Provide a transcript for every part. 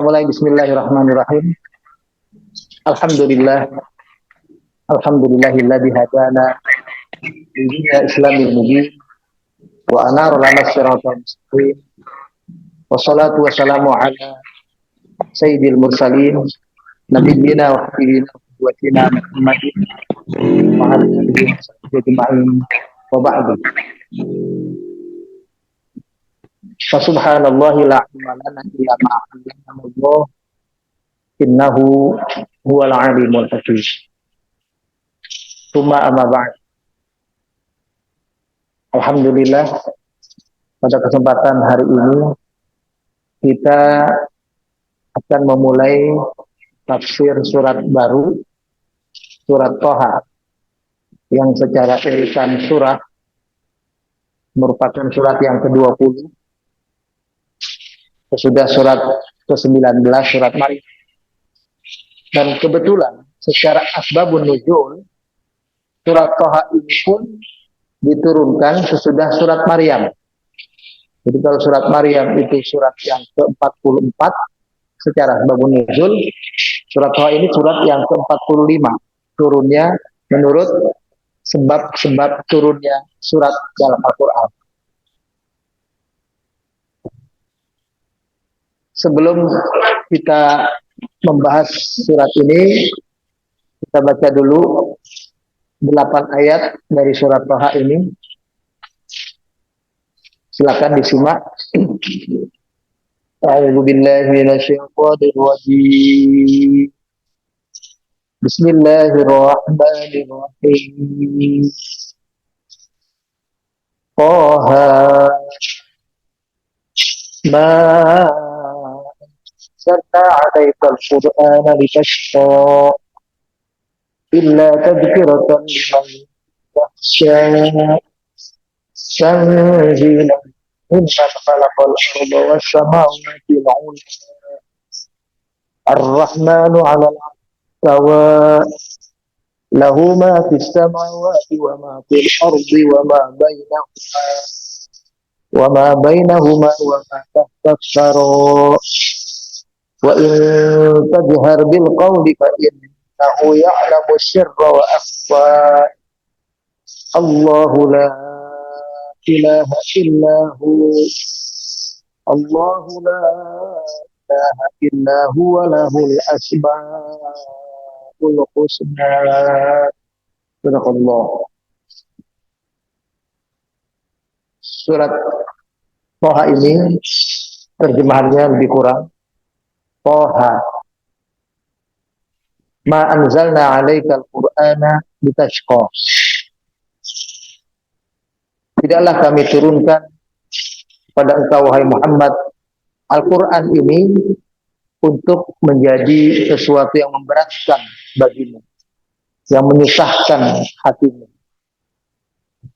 Mulai bismillahirrahmanirrahim. Alhamdulillah. Alhamdulillahilladzi hadana lil islamil mubin wa anara lana siratal mustaqim. Wassalatu wassalamu ala sayyidil mursalin nabiyyina wa habibina wa qudwatina Muhammadin wa ala alihi wa sahbihi ajma'in wa ba'du. Fa subhanallahi la ilma lana illa ma 'allamana Allah innahu huwal alimul hakim. Tsumma amma ba'd. Alhamdulillah, pada kesempatan hari ini kita akan memulai tafsir surat baru, surat Thaha, yang secara irisan surah merupakan surat yang ke-20 sesudah surat ke-19, surat Maryam. Dan kebetulan secara asbabun nuzul, surat Thaha ini pun diturunkan sesudah surat Maryam. Jadi kalau surat Maryam itu surat yang ke-44 secara asbabun nuzul, surat Thaha ini surat yang ke-45 turunnya menurut sebab-sebab turunnya surat dalam Al-Quran. Sebelum kita membahas surat ini, kita baca dulu 8 ayat dari surat Thaha ini. Silakan disimak. A'udzu billahi minasyaitonir rajim. Bismillahirrahmanirrahim. Thaha ma anzalna 'alaikal qur'ana litashqa illa tadhkiratan liman yakhsha tanzilan mimman khalaqal arda was samawati wal ardh ar-rahmanu 'alal 'arsy istawa lahu ma fis samawati wa ma fil ardi wa ma bainahuma wa ma tahta as-sara wa in tajhar bil qawli fa innahu ya'lamu sirra wa akhfa. Allahu la ilaha illahu Allahu la ilaha illahu wa lahul asmaul husna. Subhanallah. Surat Thaha ini terjemahannya lebih kurang. Thaha ma anzalna 'alaikal qur'ana litashqa. Tidaklah kami turunkan pada engkau wahai Muhammad Al-Qur'an ini untuk menjadi sesuatu yang memberatkan bagimu, yang menyusahkan hatimu.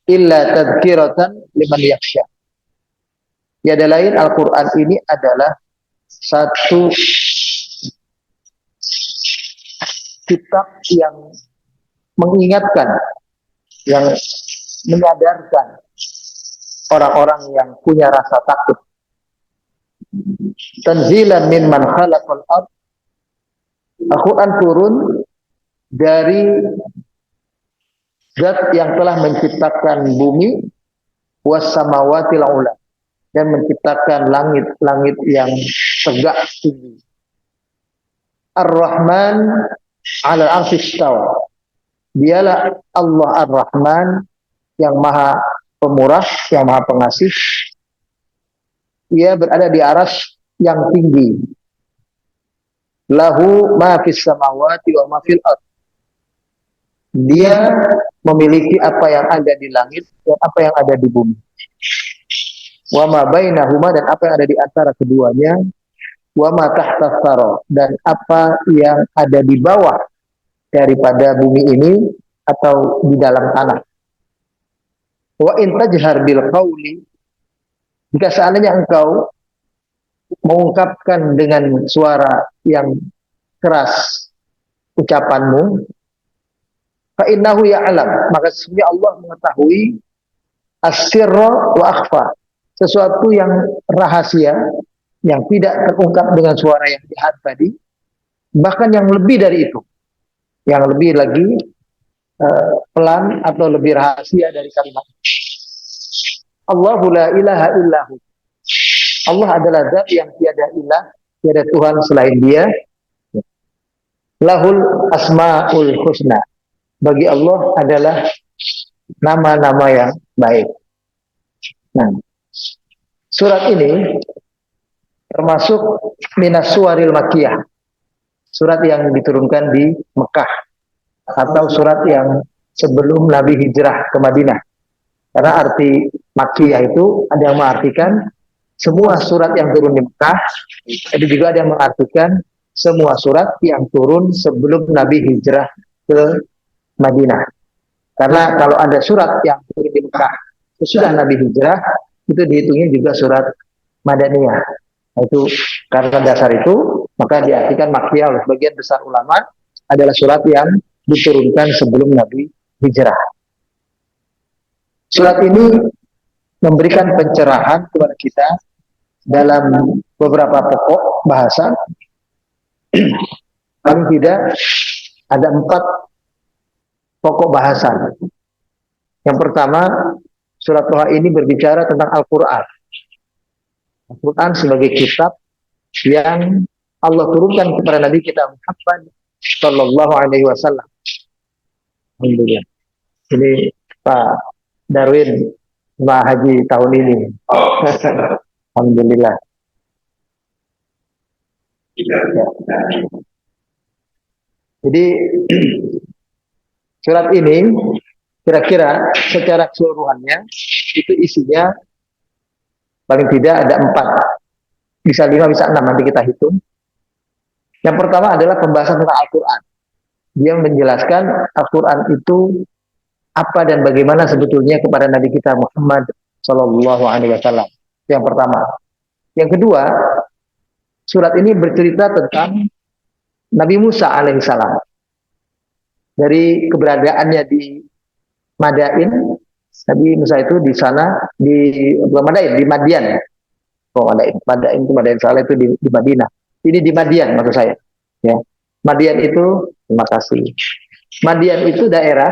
Illa tadhkiratan liman yakhsha. Tiada lain Al-Qur'an ini adalah satu kitab yang mengingatkan, yang menyadarkan orang-orang yang punya rasa takut. Tanzilan mimman khalaqal ardh. Al-Quran turun dari zat yang telah menciptakan bumi was samawati ula, dan menciptakan langit-langit yang tegak tinggi. Ar-Rahman 'alal 'arsy istawa. Dialah Allah Ar-Rahman yang maha pemurah, yang maha pengasih. Ia berada di arsy yang tinggi. Lahu ma fis samawati wa ma fil ardh. Dia memiliki apa yang ada di langit dan apa yang ada di bumi. Wa ma bainahuma, dan apa yang ada di antara keduanya. Wa ma tahta tsara, dan apa yang ada di bawah daripada bumi ini atau di dalam tanah. Wa in tajhar bil qawli, jika seandainya engkau mengungkapkan dengan suara yang keras ucapanmu, fa innahu ya'lam, maka sesungguhnya Allah mengetahui as-sirra wa akhfa, sesuatu yang rahasia yang tidak terungkap dengan suara yang jahat tadi, bahkan yang lebih dari itu, yang lebih lagi pelan atau lebih rahasia dari kalimat Allahu la ilaha illahu. Allah adalah zat yang tiada ilah, tiada Tuhan selain Dia. Lahul asmaul husna. Bagi Allah adalah nama-nama yang baik. Nah, surat ini termasuk minas suwaril makiyah, surat yang diturunkan di Mekah, atau surat yang sebelum Nabi hijrah ke Madinah. Karena arti makiyah itu ada yang mengartikan semua surat yang turun di Mekah, ada juga ada yang mengartikan semua surat yang turun sebelum Nabi hijrah ke Madinah. Karena kalau ada surat yang turun di Mekah sesudah Nabi hijrah, itu dihitungnya juga surat Madaniyah. Itu karena dasar itu, maka diartikan makiyah oleh sebagian besar ulama adalah surat yang diturunkan sebelum Nabi hijrah. Surat ini memberikan pencerahan kepada kita dalam beberapa pokok bahasa. Paling tidak ada 4 pokok bahasan. Yang pertama, surat Toha ini berbicara tentang Al-Quran. Al-Quran sebagai kitab yang Allah turunkan kepada Nabi kita Muhammad Sallallahu Alaihi Wasallam. Alhamdulillah. Ini Pak Darwin Pak Haji tahun ini. Alhamdulillah. Ya. Jadi surat ini kira-kira secara keseluruhannya itu isinya paling tidak ada 4, bisa 5, bisa 6, nanti kita hitung. Yang pertama adalah pembahasan tentang Al-Quran. Dia menjelaskan Al-Quran itu apa dan bagaimana sebetulnya kepada Nabi kita Muhammad Sallallahu Alaihi Wasallam. Yang pertama. Yang kedua, surat ini bercerita tentang Nabi Musa alaihissalam. Dari keberadaannya di Madain, Nabi Musa itu di sana, di Madain, di Madian. Oh, Madain itu Madain salah, itu di Madinah. Ini di Madian maksud saya. Ya. Madian itu, terima kasih. Madian itu daerah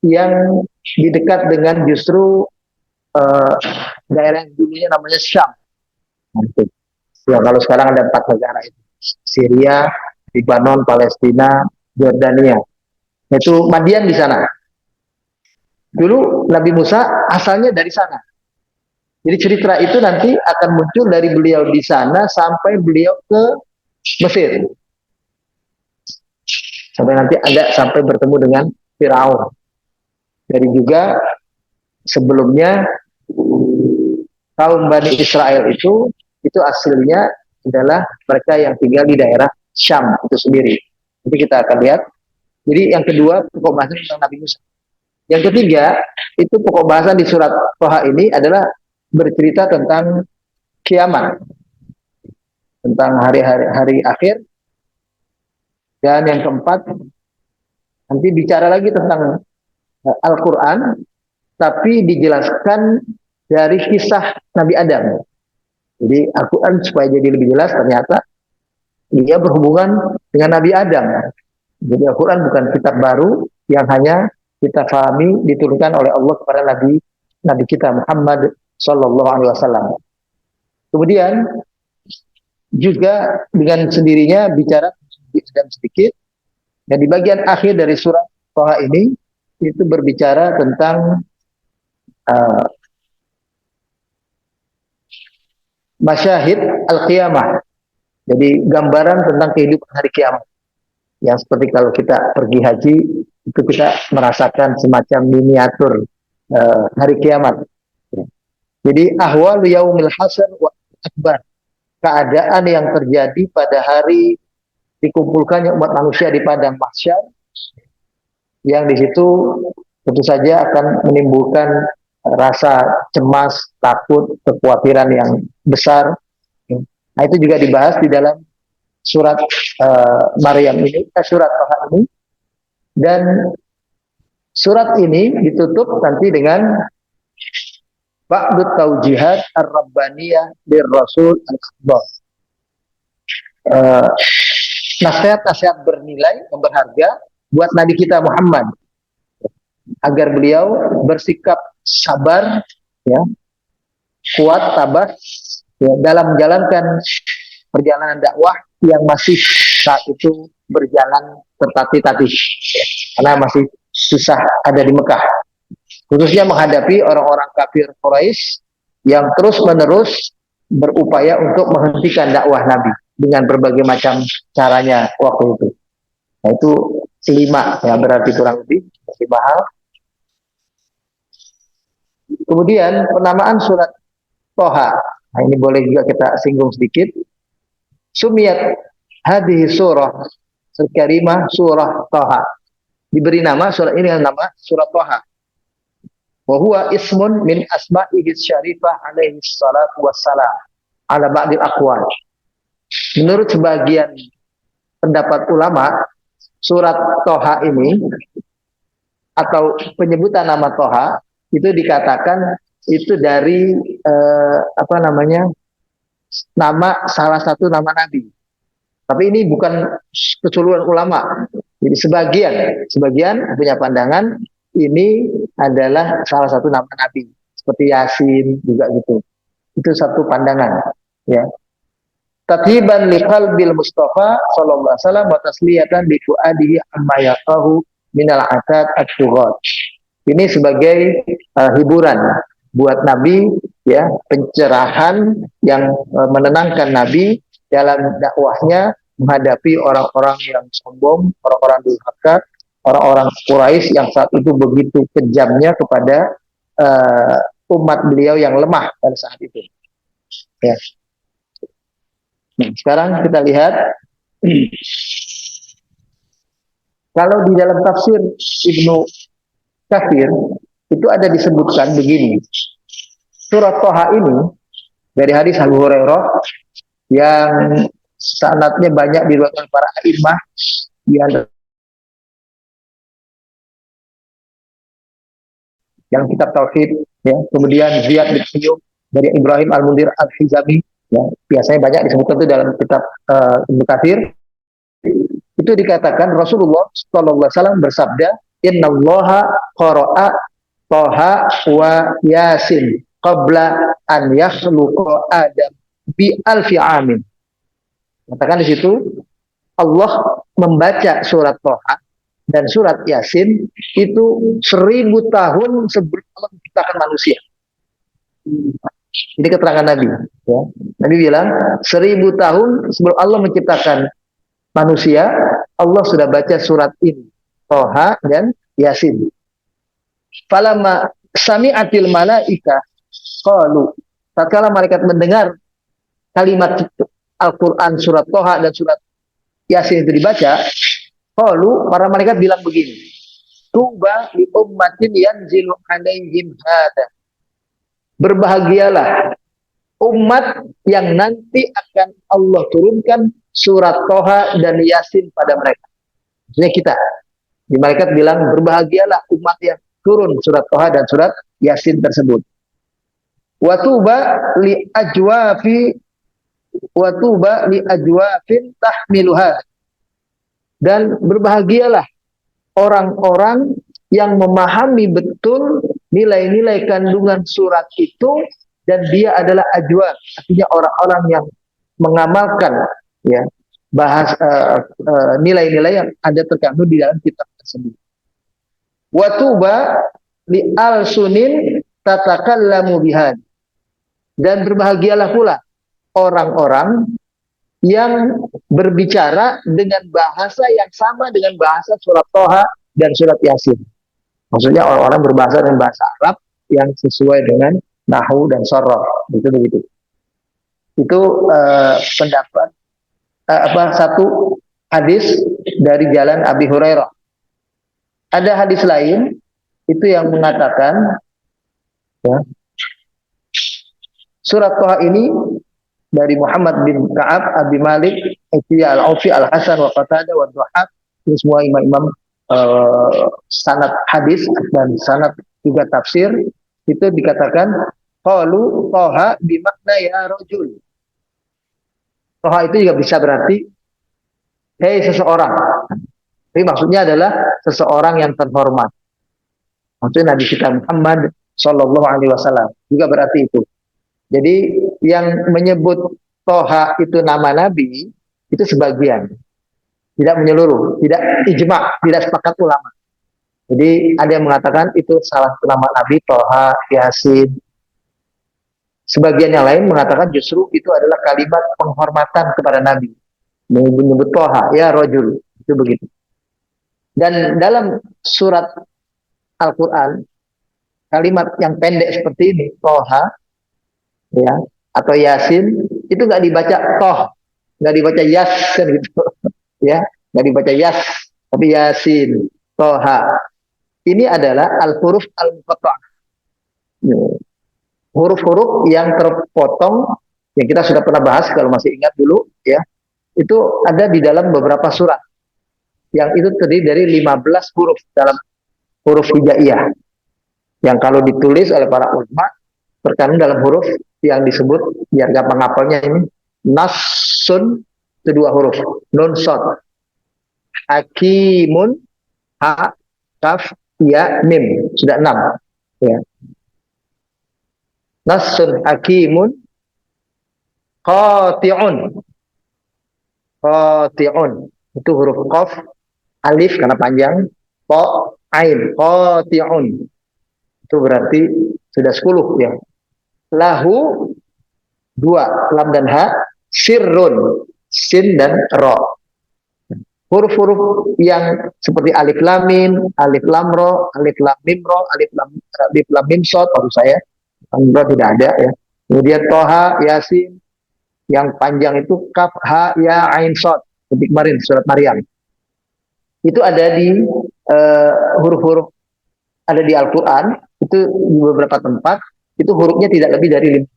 yang di dekat dengan justru daerah yang dulunya namanya Syam. Ya, kalau sekarang ada 4 negara itu. Syria, Lebanon, Palestina, Jordania. Itu Madian di sana. Dulu Nabi Musa asalnya dari sana. Jadi cerita itu nanti akan muncul dari beliau di sana sampai beliau ke Mesir. Sampai nanti ada sampai bertemu dengan Firaun. Dari juga sebelumnya kaum Bani Israel itu aslinya adalah mereka yang tinggal di daerah Syam itu sendiri. Jadi kita akan lihat. Jadi yang kedua pokok bahasan tentang Nabi Musa. Yang ketiga itu pokok bahasan di surat Toha ini adalah bercerita tentang kiamat, tentang hari akhir. Dan yang keempat nanti bicara lagi tentang Al-Quran, tapi dijelaskan dari kisah Nabi Adam. Jadi Al-Quran supaya jadi lebih jelas ternyata dia berhubungan dengan Nabi Adam. Jadi Al-Quran bukan kitab baru yang hanya kita pahami diturunkan oleh Allah kepada Nabi kita Muhammad Sallallahu Alaihi Wasallam. Kemudian juga dengan sendirinya bicara sedikit. Dan di bagian akhir dari surat Toha ini itu berbicara tentang masyahid al-qiyamah. Jadi gambaran tentang kehidupan hari kiamat. Yang seperti kalau kita pergi haji, itu kita merasakan semacam miniatur hari kiamat. Jadi ahwal yaumil hasr wa akbar. Keadaan yang terjadi pada hari dikumpulkannya umat manusia di padang mahsyar, yang di situ tentu saja akan menimbulkan rasa cemas, takut, kekhawatiran yang besar. Nah, itu juga dibahas di dalam surat Maryam ini, surat Toha ini. Dan surat ini ditutup nanti dengan ba'du taujihat ar-rabbaniyah bir Rasul al-Akbar. Nasihat-nasihat bernilai yang berharga buat Nabi kita Muhammad agar beliau bersikap sabar, ya, kuat, tabah, ya, dalam menjalankan perjalanan dakwah yang masih saat itu berjalan tertatih-tatih, ya, karena masih susah ada di Mekah, khususnya menghadapi orang-orang kafir Quraisy yang terus-menerus berupaya untuk menghentikan dakwah Nabi dengan berbagai macam caranya waktu itu. Nah, itu 5, ya, berarti kurang lebih 5 hal. Kemudian penamaan surat Toha. Nah, ini boleh juga kita singgung sedikit. Sumiyat hadhihi surah al-karimah surah Toha. Diberi nama surat ini dengan nama surat Toha. Wa huwa ismun min asma'ihi syarifah alaihi salatu wassalam ala ba'dil aqwal. Menurut sebagian pendapat ulama, surat Toha ini atau penyebutan nama Toha itu dikatakan itu dari nama salah satu nama Nabi. Tapi ini bukan keseluruhan ulama. Jadi sebagian punya pandangan ini adalah salah satu nama Nabi, seperti Yasin juga gitu. Itu satu pandangan, ya. Tatiban liqalbil Mustafa sallallahu alaihi wasallam wa tasliyatan bi fuadihi amma yaqahu minal atad at-tughat. Ini sebagai hiburan buat Nabi, ya, pencerahan yang menenangkan Nabi dalam dakwahnya menghadapi orang-orang yang sombong, orang-orang durhaka, orang-orang Quraisy yang saat itu begitu kejamnya kepada umat beliau yang lemah pada saat itu. Ya. Nah, sekarang kita lihat kalau di dalam tafsir Ibnu Katsir itu ada disebutkan begini. Surat Toha ini dari hadis Abu Hurairah yang sanadnya banyak diriwayatkan para imam yang kitab tauhid, ya. Kemudian Ziyad bin Qayyum dari Ibrahim Al-Mundhir Al-Hizami, ya, biasanya banyak disebutkan itu dalam kitab Ibnu Katsir. Itu dikatakan Rasulullah sallallahu alaihi wasallam bersabda, "Innallaha qara'a Toha wa Yasin qabla an yakhluqa Adam bi alfi amin." Katakan di situ Allah membaca surat Toha dan surat Yasin itu 1000 tahun sebelum Allah menciptakan manusia. Ini keterangan Nabi, ya. Nabi bilang 1000 tahun sebelum Allah menciptakan manusia, Allah sudah baca surat ini, Toha dan Yasin. Falamma sami'atil malaika qalu, tatkala malaikat mendengar kalimat Al-Quran surat Toha dan surat Yasin itu dibaca, qalu, para malaikat bilang begini, tuba li ummatin yanzilu alaihim hada. Berbahagialah umat yang nanti akan Allah turunkan surat Toha dan Yasin pada mereka. Maksudnya kita. Di malaikat bilang berbahagialah umat yang turun surat Toha dan surat Yasin tersebut. Watuba li ajwafin tahmiluha. Dan berbahagialah orang-orang yang memahami betul nilai-nilai kandungan surat itu, dan dia adalah ajwaf, artinya orang-orang yang mengamalkan, ya, nilai-nilai yang ada terkandung di dalam kitab tersebut. Watuba li al-sunin tatakallamu bihad. Dan berbahagialah pula orang-orang yang berbicara dengan bahasa yang sama dengan bahasa surat Toha dan surat Yasin. Maksudnya orang-orang berbahasa dengan bahasa Arab yang sesuai dengan nahwu dan soroh, begitu. Itu pendapat satu hadis dari jalan Abi Hurairah. Ada hadis lain itu yang mengatakan, ya, surat Toha ini dari Muhammad bin Ka'ab, Abi Malik, Al-Aufi, Al-Hasan, wa Qatadah, wa Duhaq. Ini semua imam-imam sanad hadis dan sanad juga tafsir. Itu dikatakan Qalu toha bimakna ya rojul. Toha itu juga bisa berarti hei seseorang. Tapi maksudnya adalah seseorang yang terhormat. Maksudnya Nabi kita Muhammad Shallallahu Alaihi Wasallam juga berarti itu. Jadi yang menyebut Toha itu nama Nabi itu sebagian, tidak menyeluruh, tidak ijma, tidak sepakat ulama. Jadi ada yang mengatakan itu salah satu nama Nabi, Toha, Yasin. Sebagian yang lain mengatakan justru itu adalah kalimat penghormatan kepada Nabi. Menyebut Toha, ya rojul, itu begitu. Dan dalam surat Al-Quran, kalimat yang pendek seperti ini, Toha, ya, atau Yasin, itu nggak dibaca Toh, nggak dibaca Yas, kan gitu, ya, nggak dibaca Yas, tapi Yasin, Toha. Ini adalah al-huruf al-muqatta'ah. Huruf-huruf yang terpotong, yang kita sudah pernah bahas kalau masih ingat dulu, ya, itu ada di dalam beberapa surat. Yang itu terdiri dari 15 huruf dalam huruf hijaiyah. Yang kalau ditulis oleh para ulama terkandung dalam huruf yang disebut, biar gampang ngapalnya ini, nasun, itu 2 huruf, nun sod, hakimun, ha, kaf, ya, mim, sudah 6, ya. Nasun hakimun, qati'un, qati'un, itu huruf qaf, alif karena panjang, po, ain, qati'un, itu berarti sudah 10, ya. Lahu 2, lam dan ha, sirrun, sin dan ro. Huruf-huruf yang seperti alif lam mim, alif lam ro, alif lam mim ro, alif lam mim sod, maksud saya, ro tidak ada, ya. Kemudian toha, yasin, yang panjang itu kaf, ha, ya, ain sod, seperti kemarin surat Maryam. Itu ada di huruf-huruf ada di Al-Quran, itu di beberapa tempat itu hurufnya tidak lebih dari 15.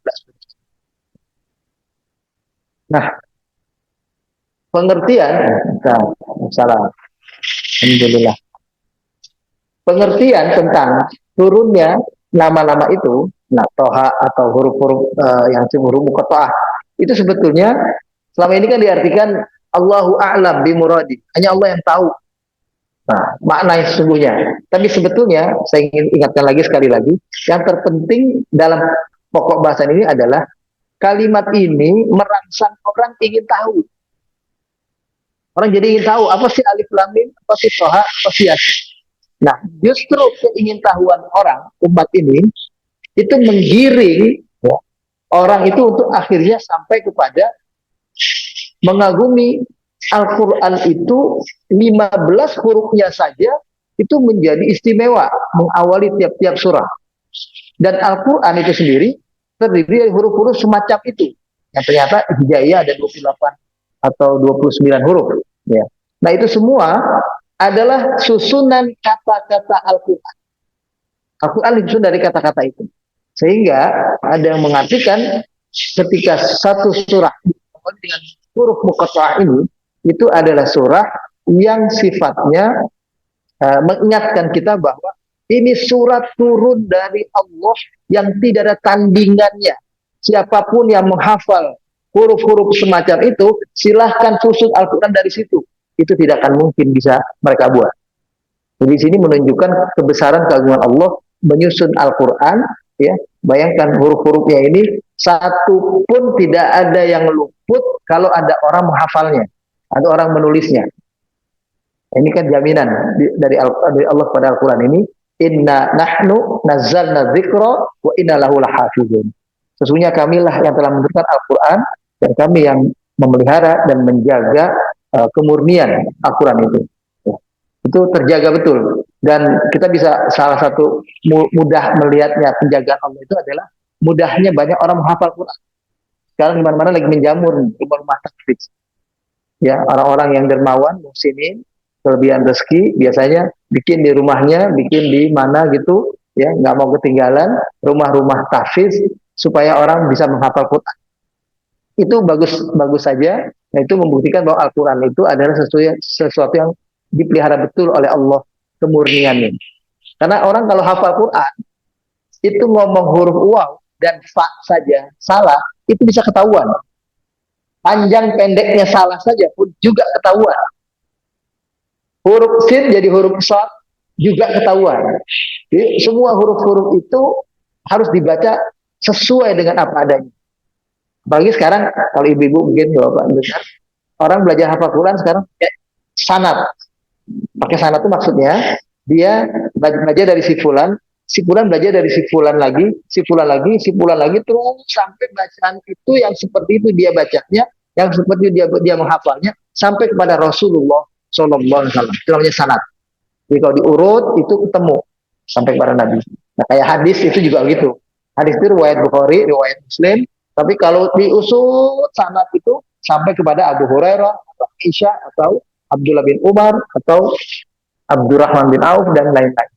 Nah, pengertian, salah, alhamdulillah. Pengertian tentang turunnya nama-nama itu, nah toha atau huruf-huruf yang huruf muqatta'ah, itu sebetulnya selama ini kan diartikan Allahu a'lam bimuradi, hanya Allah yang tahu. Nah, makna yang sesungguhnya. Tapi sebetulnya saya ingin ingatkan lagi sekali lagi, yang terpenting dalam pokok bahasan ini adalah kalimat ini merangsang orang ingin tahu. Orang jadi ingin tahu apa sih alif lam mim, apa sih toha, apa sih yasin. Nah, justru keingintahuan orang umat ini itu menggiring, ya, orang itu untuk akhirnya sampai kepada mengagumi Al-Quran itu 15 hurufnya saja itu menjadi istimewa mengawali tiap-tiap surah. Dan Al-Quran itu sendiri terdiri dari huruf-huruf semacam itu. Yang ternyata hijaiyah ada 28 atau 29 huruf. Ya. Nah itu semua adalah susunan kata-kata Al-Quran. Al-Quran disusun dari kata-kata itu. Sehingga ada yang mengartikan ketika satu surah dengan huruf muqatta'ah ini, itu adalah surah yang sifatnya mengingatkan kita bahwa ini surat turun dari Allah yang tidak ada tandingannya. Siapapun yang menghafal huruf-huruf semacam itu, silahkan susun Al-Quran dari situ. Itu tidak akan mungkin bisa mereka buat. Di sini menunjukkan kebesaran keagungan Allah menyusun Al-Quran. Ya, bayangkan huruf-hurufnya ini satu pun tidak ada yang luput kalau ada orang menghafalnya, ada orang menulisnya. Ini kan jaminan dari Allah pada Al-Quran ini. Inna nahnu nazzalna dzikra wa inna lahu lahafizun. Sesungguhnya kamilah yang telah menurunkan Al-Quran dan kami yang memelihara dan menjaga kemurnian Al-Quran itu. Ya. Itu terjaga betul. Dan kita bisa salah satu mudah melihatnya penjagaan Allah itu adalah mudahnya banyak orang menghafal Quran. Sekarang di mana-mana lagi menjamur rumah-rumah tahfidz. Ya, orang-orang yang dermawan, muhsinin, kelebihan rezeki biasanya bikin di rumahnya, bikin di mana gitu, ya, nggak mau ketinggalan rumah-rumah tahfidz supaya orang bisa menghafal Quran. Itu bagus saja. Nah, itu membuktikan bahwa Al-Quran itu adalah sesuatu yang dipelihara betul oleh Allah, kemurniannya. Karena orang kalau hafal Quran itu ngomong huruf waw dan fa saja salah, itu bisa ketahuan. Panjang pendeknya salah saja pun juga ketahuan. Huruf sin jadi huruf shad juga ketahuan. Jadi, semua huruf-huruf itu harus dibaca sesuai dengan apa adanya. Apalagi sekarang kalau ibu-ibu mungkin bapak dengar orang belajar hafal Quran sekarang pakai sanad. Pakai sanad itu maksudnya dia belajar dari si fulan belajar dari si fulan lagi, si fulan lagi, si fulan lagi terus sampai bacaan itu yang seperti itu dia bacanya, yang seperti dia menghafalnya sampai kepada Rasulullah Shallallahu Alaihi Wasallam. Itu namanya sanad. Jadi kalau diurut itu ketemu sampai kepada Nabi. Nah kayak hadis itu juga gitu. Hadis itu riwayat Bukhari, riwayat Muslim. Tapi kalau diusut sanad itu sampai kepada Abu Hurairah, atau Aisyah, atau Abdullah bin Umar, atau Abdurrahman bin Auf dan lain-lain.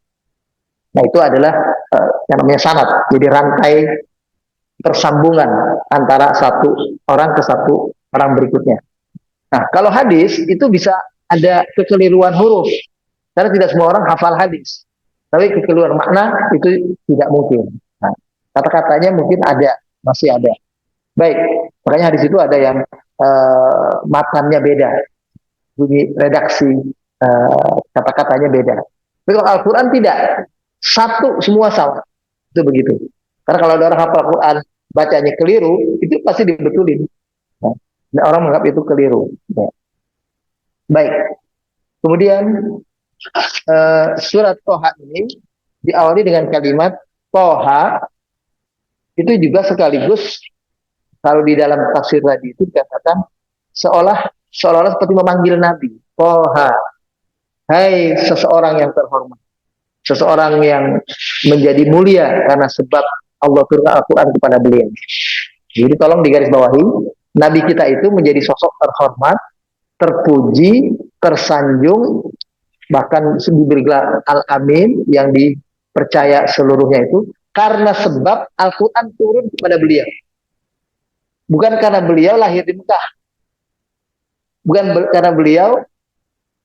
Nah itu adalah yang namanya sanad. Jadi rantai persambungan antara satu orang ke satu orang berikutnya. Nah kalau hadis itu bisa ada kekeliruan huruf. Karena tidak semua orang hafal hadis. Tapi kekeliruan makna itu tidak mungkin. Nah, kata-katanya mungkin ada, masih ada. Baik, makanya hadis itu ada yang matannya beda. Bunyi redaksi kata-katanya beda. Tapi kalau Al-Quran tidak. Satu semua sama. Itu begitu. Karena kalau ada orang hafal Al-Quran bacanya keliru, itu pasti dibetulin. Nah, orang menganggap itu keliru. Nah. Baik. Kemudian surat Toha ini diawali dengan kalimat Toha. Itu juga sekaligus kalau di dalam tafsir tadi itu dikatakan seolah-olah seperti memanggil Nabi. Toha, hai seseorang yang terhormat, seseorang yang menjadi mulia karena sebab Allah turunkan Al-Quran kepada beliau. Jadi tolong digarisbawahi, Nabi kita itu menjadi sosok terhormat, terpuji, tersanjung, bahkan diberi gelar Al-Amin yang dipercaya seluruhnya itu karena sebab Al-Quran turun kepada beliau. Bukan karena beliau lahir di Mekah. Bukan karena beliau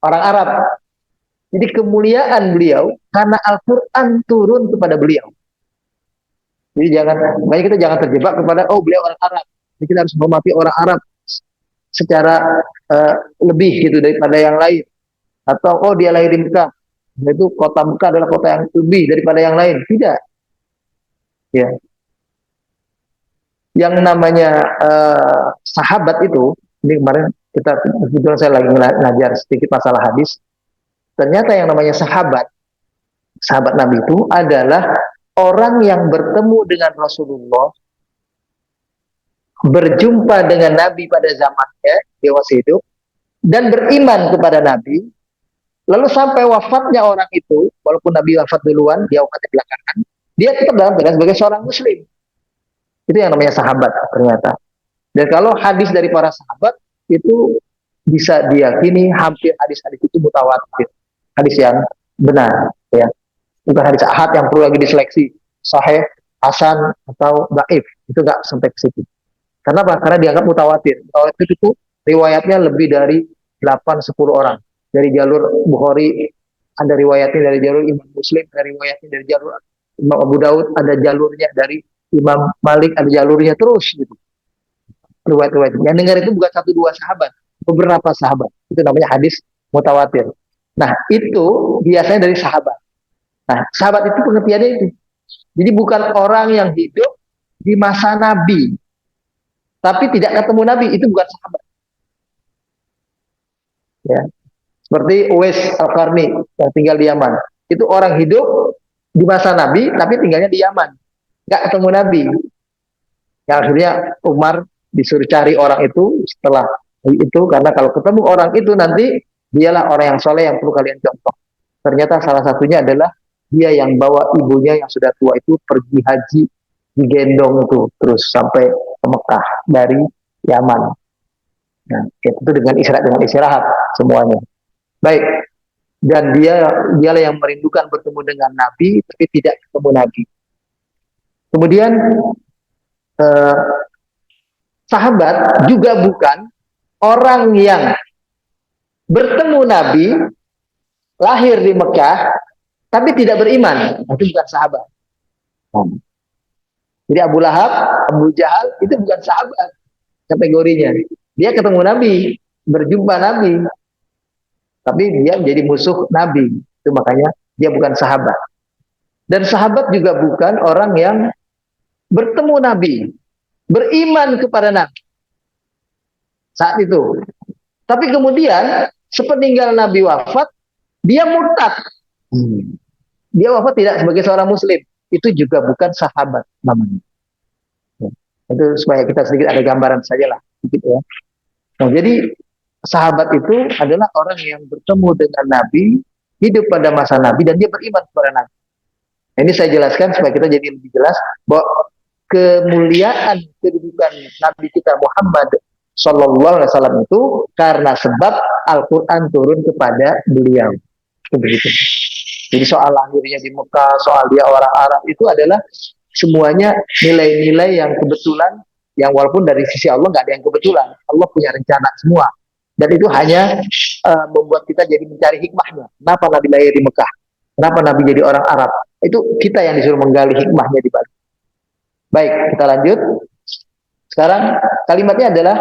orang Arab. Jadi kemuliaan beliau karena Al-Quran turun kepada beliau. Jadi makanya kita jangan terjebak kepada beliau orang Arab. Jadi kita harus menghormati orang Arab secara lebih gitu daripada yang lain. Atau dia lahir di Mekah. Itu kota Mekah adalah kota yang lebih daripada yang lain. Tidak. Ya. Yang namanya sahabat itu, ini kemarin kebetulan saya lagi ngajar sedikit masalah hadis. Ternyata yang namanya sahabat Nabi itu adalah orang yang bertemu dengan Rasulullah, berjumpa dengan Nabi pada zamannya, dia masih hidup, dan beriman kepada Nabi, lalu sampai wafatnya orang itu, walaupun Nabi wafat duluan, dia wafatnya belakangan, dia tetap dalam keadaan sebagai seorang muslim. Itu yang namanya sahabat ternyata. Dan kalau hadis dari para sahabat, itu bisa diyakini hampir hadis-hadis itu mutawatir. Hadis yang benar. Ya. Bukan hadis ahad yang perlu lagi diseleksi. Sahih, hasan, atau dhaif. Itu nggak sampai ke situ. Kenapa? Karena dianggap mutawatir. Mutawatir itu riwayatnya lebih dari 8-10 orang. Dari jalur Bukhari, ada riwayatnya dari jalur Imam Muslim, ada riwayatnya dari jalur Imam Abu Daud, ada jalurnya dari Imam Malik, ada jalurnya terus gitu. Riwayat-riwayat. Yang dengar itu bukan 1-2 sahabat, beberapa sahabat. Itu namanya hadis mutawatir. Nah, itu biasanya dari sahabat. Nah, sahabat itu pengertiannya itu. Jadi bukan orang yang hidup di masa Nabi, tapi tidak ketemu Nabi, itu bukan sahabat. Ya. Seperti Uwais Al-Qarni yang tinggal di Yaman. Itu orang hidup di masa Nabi, tapi tinggalnya di Yaman. Nggak ketemu Nabi. Yang akhirnya Umar disuruh cari orang itu setelah itu, karena kalau ketemu orang itu nanti dialah orang yang soleh yang perlu kalian contoh. Ternyata salah satunya adalah dia yang bawa ibunya yang sudah tua itu pergi haji, digendong itu terus sampai ke Mekah dari Yaman. Nah, itu dengan istirahat semuanya. Baik. Dan dialah yang merindukan bertemu dengan Nabi tapi tidak ketemu Nabi. Kemudian sahabat juga bukan orang yang bertemu Nabi, lahir di Mekah, tapi tidak beriman. Itu bukan sahabat. Jadi Abu Lahab, Abu Jahal itu bukan sahabat kategorinya. Dia ketemu Nabi, berjumpa Nabi, tapi dia menjadi musuh Nabi. Itu makanya dia bukan sahabat. Dan sahabat juga bukan orang yang bertemu Nabi, beriman kepada Nabi saat itu. Tapi kemudian sepeninggal Nabi wafat, dia murtad. Dia wafat tidak sebagai seorang muslim. Itu juga bukan sahabat namanya. Itu supaya kita sedikit ada gambaran saja lah. Gitu ya. Nah, jadi sahabat itu adalah orang yang bertemu dengan Nabi, hidup pada masa Nabi, dan dia beriman kepada Nabi. Nah, ini saya jelaskan supaya kita jadi lebih jelas bahwa kemuliaan kedudukan Nabi kita Muhammad Sallallahu Alaihi Wasallam itu karena sebab Al-Quran turun kepada beliau. Begitu. Jadi soal lahirnya di Mekah, soal dia orang Arab itu adalah semuanya nilai-nilai yang kebetulan, yang walaupun dari sisi Allah nggak ada yang kebetulan. Allah punya rencana semua. Dan itu hanya membuat kita jadi mencari hikmahnya. Kenapa Nabi lahir di Mekah? Kenapa Nabi jadi orang Arab? Itu kita yang disuruh menggali hikmahnya di balik. Baik, kita lanjut. Sekarang kalimatnya adalah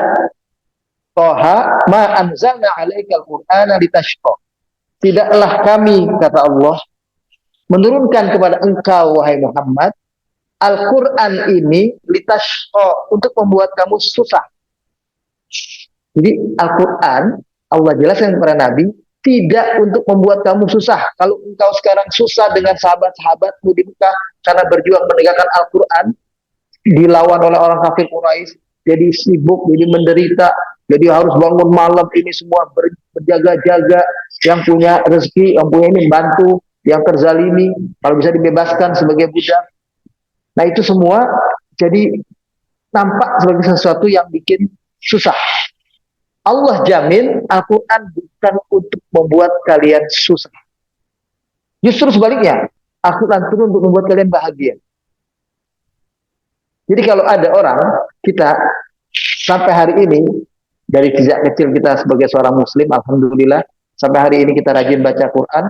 Toha ma anzalna alaikal qur'ana litashqa. Tidaklah kami, kata Allah, menurunkan kepada engkau, wahai Muhammad, Al-Quran ini litashqa, untuk membuat kamu susah. Jadi Al-Quran, Allah jelaskan kepada Nabi, tidak untuk membuat kamu susah. Kalau engkau sekarang susah dengan sahabat-sahabatmu di Mekah karena berjuang menegakkan Al-Quran, dilawan oleh orang kafir Quraisy, jadi sibuk, jadi menderita, jadi harus bangun malam, ini semua berjaga-jaga, yang punya rezeki, yang punya ini bantu, yang terzalimi, kalau bisa dibebaskan sebagai budak. Nah itu semua jadi nampak sebagai sesuatu yang bikin susah. Allah jamin Al-Quran bukan untuk membuat kalian susah. Justru sebaliknya, Al-Quran turun untuk membuat kalian bahagia. Jadi kalau ada orang, kita sampai hari ini, dari sejak kecil kita sebagai seorang muslim, alhamdulillah, sampai hari ini kita rajin baca Quran.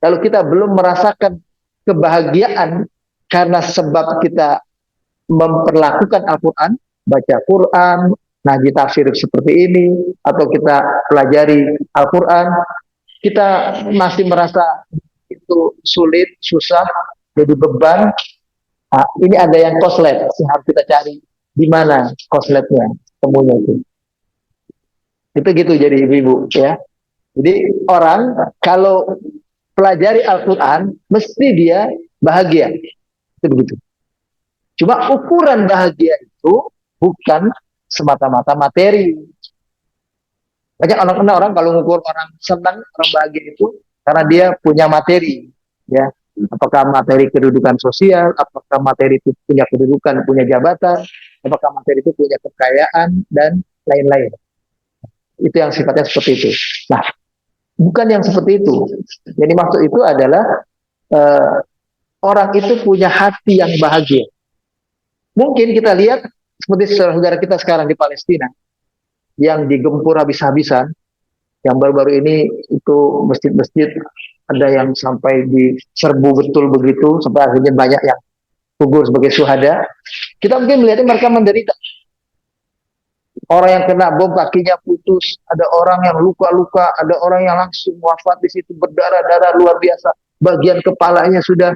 Kalau kita belum merasakan kebahagiaan karena sebab kita memperlakukan Al-Quran, baca Quran, ngaji tafsir seperti ini, atau kita pelajari Al-Quran, kita masih merasa itu sulit, susah, jadi beban. Nah, ini ada yang koslet, harus kita cari di mana kosletnya, temunya itu. Itu gitu jadi ibu-ibu ya. Jadi orang kalau pelajari Al-Quran mesti dia bahagia. Itu begitu. Cuma ukuran bahagia itu bukan semata-mata materi. Banyak orang kalau mengukur orang senang, orang bahagia itu karena dia punya materi, ya. Apakah materi kedudukan sosial, apakah materi itu punya kedudukan, punya jabatan, apakah materi itu punya kekayaan dan lain-lain. Itu yang sifatnya seperti itu. Nah, bukan yang seperti itu. Jadi maksud itu adalah orang itu punya hati yang bahagia. Mungkin kita lihat seperti saudara kita sekarang di Palestina yang digempur habis-habisan, yang baru-baru ini itu masjid-masjid ada yang sampai diserbu betul begitu, sampai akhirnya banyak yang gugur sebagai syuhada. Kita mungkin melihatnya mereka menderita. Orang yang kena bom kakinya putus, ada orang yang luka-luka, ada orang yang langsung wafat di situ berdarah-darah luar biasa, bagian kepalanya sudah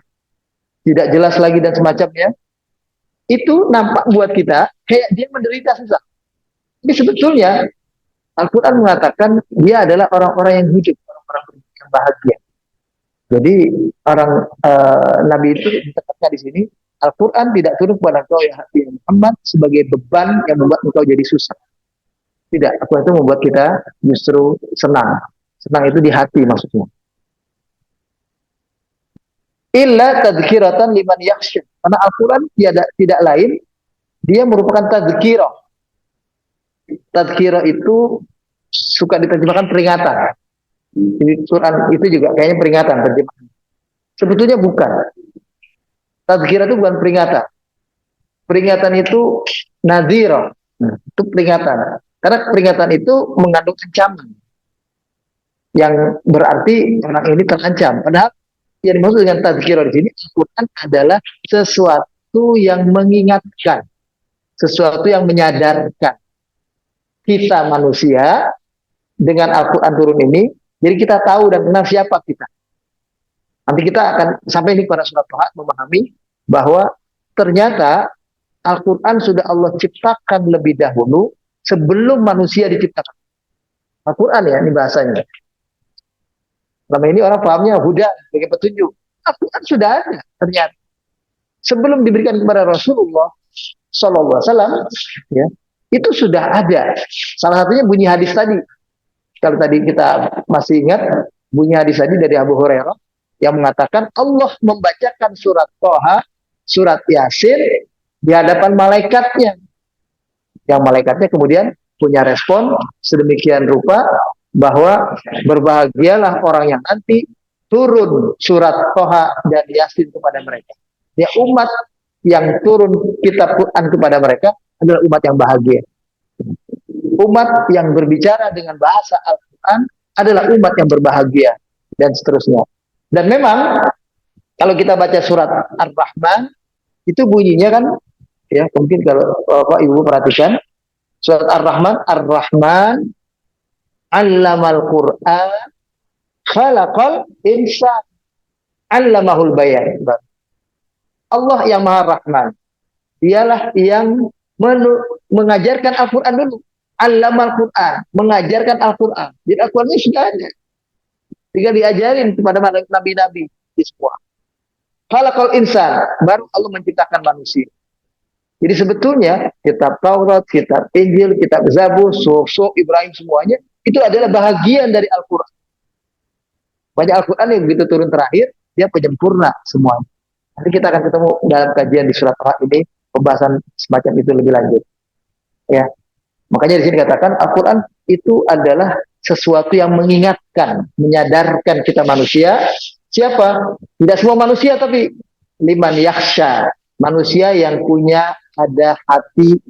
tidak jelas lagi dan semacamnya. Itu nampak buat kita kayak dia menderita susah. Tapi sebetulnya Al-Quran mengatakan dia adalah orang-orang yang hidup, orang-orang yang bahagia. Jadi orang Nabi itu ditetapkan di sini, Al-Quran tidak turun kepada engkau ya Muhammad sebagai beban yang membuat engkau jadi susah. Tidak, Al-Quran itu membuat kita justru senang. Senang itu di hati maksudnya. Illa tadzkiratan liman yakhsha. Karena Al-Quran tidak lain, dia merupakan tadzkirah. Tadzkirah itu suka diterjemahkan peringatan. Ini Quran itu juga kayaknya peringatan terjemahan. Sebetulnya bukan. Tadzkirah itu bukan peringatan. Peringatan itu nadhirah. Itu peringatan. Karena peringatan itu mengandung ancaman. Yang berarti orang ini terancam. Padahal yang dimaksud dengan tadzkirah di sini Al-Quran adalah sesuatu sesuatu yang mengingatkan, sesuatu yang menyadarkan kita manusia dengan Al-Quran turun ini. Jadi kita tahu dan kenal siapa kita. Nanti kita akan sampai ini pada surat Toha memahami bahwa ternyata Al-Quran sudah Allah ciptakan lebih dahulu sebelum manusia diciptakan. Al-Quran ya, ini bahasanya. Selama ini orang pahamnya huda sebagai petunjuk. Al-Quran sudah ada ternyata. Sebelum diberikan kepada Rasulullah Sallallahu Alaihi Wasallam, ya, itu sudah ada. Salah satunya bunyi hadis tadi. Kalau tadi kita masih ingat bunyi hadis tadi dari Abu Hurairah yang mengatakan Allah membacakan surat Toha, surat Yasin di hadapan malaikatnya. Yang malaikatnya kemudian punya respon sedemikian rupa bahwa berbahagialah orang yang nanti turun surat Toha dan Yasin kepada mereka. Ya, umat yang turun kitab Quran kepada mereka adalah umat yang bahagia. Umat yang berbicara dengan bahasa Al-Quran adalah umat yang berbahagia, dan seterusnya. Dan memang kalau kita baca surat Ar-Rahman itu bunyinya kan, ya mungkin kalau Bapak Ibu perhatikan surat Ar-Rahman, Ar-Rahman allamal Quran khalaqal insan allamahul bayan. Allah yang Maha Rahman, dialah yang mengajarkan Al-Quran dulu. Allamal Quran, mengajarkan Al-Quran. Jadi Al-Qurannya sudah ada, tinggal diajarin kepada nabi-nabi di semua. Khalaqal insan, baru Allah menciptakan manusia. Jadi sebetulnya kitab Taurat, kitab Injil, kitab Zabur, Suhuf Ibrahim, semuanya itu adalah bahagian dari Al-Quran. Banyak Al-Quran yang begitu turun terakhir, dia penyempurna semuanya. Nanti kita akan ketemu dalam kajian di surat Toha ini pembahasan semacam itu lebih lanjut. Ya, makanya di sini katakan Al-Quran itu adalah sesuatu yang mengingatkan, menyadarkan kita manusia. Siapa? Tidak semua manusia, tapi liman yakhsha, manusia yang punya ada hati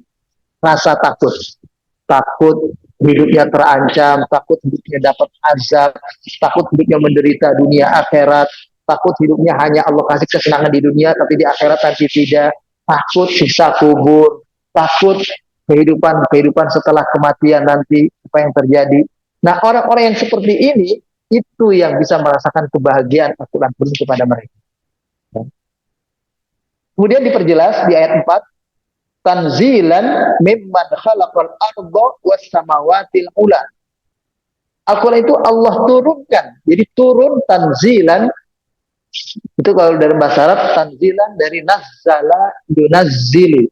rasa takut, takut hidupnya terancam, takut hidupnya dapat azab, takut hidupnya menderita dunia akhirat, takut hidupnya hanya Allah kasih kesenangan di dunia tapi di akhirat nanti tidak, takut siksa kubur, takut kehidupan setelah kematian nanti apa yang terjadi. Nah, orang-orang yang seperti ini itu yang bisa merasakan kebahagiaan Al-Quran turun kepada mereka. Kemudian diperjelas di ayat 4, tanzilan mimman khalaqal arda was samawatil ula. Al-Quran itu Allah turunkan. Jadi turun tanzilan. Itu kalau dalam bahasa Arab tanzilan dari nazzala yunazzilu.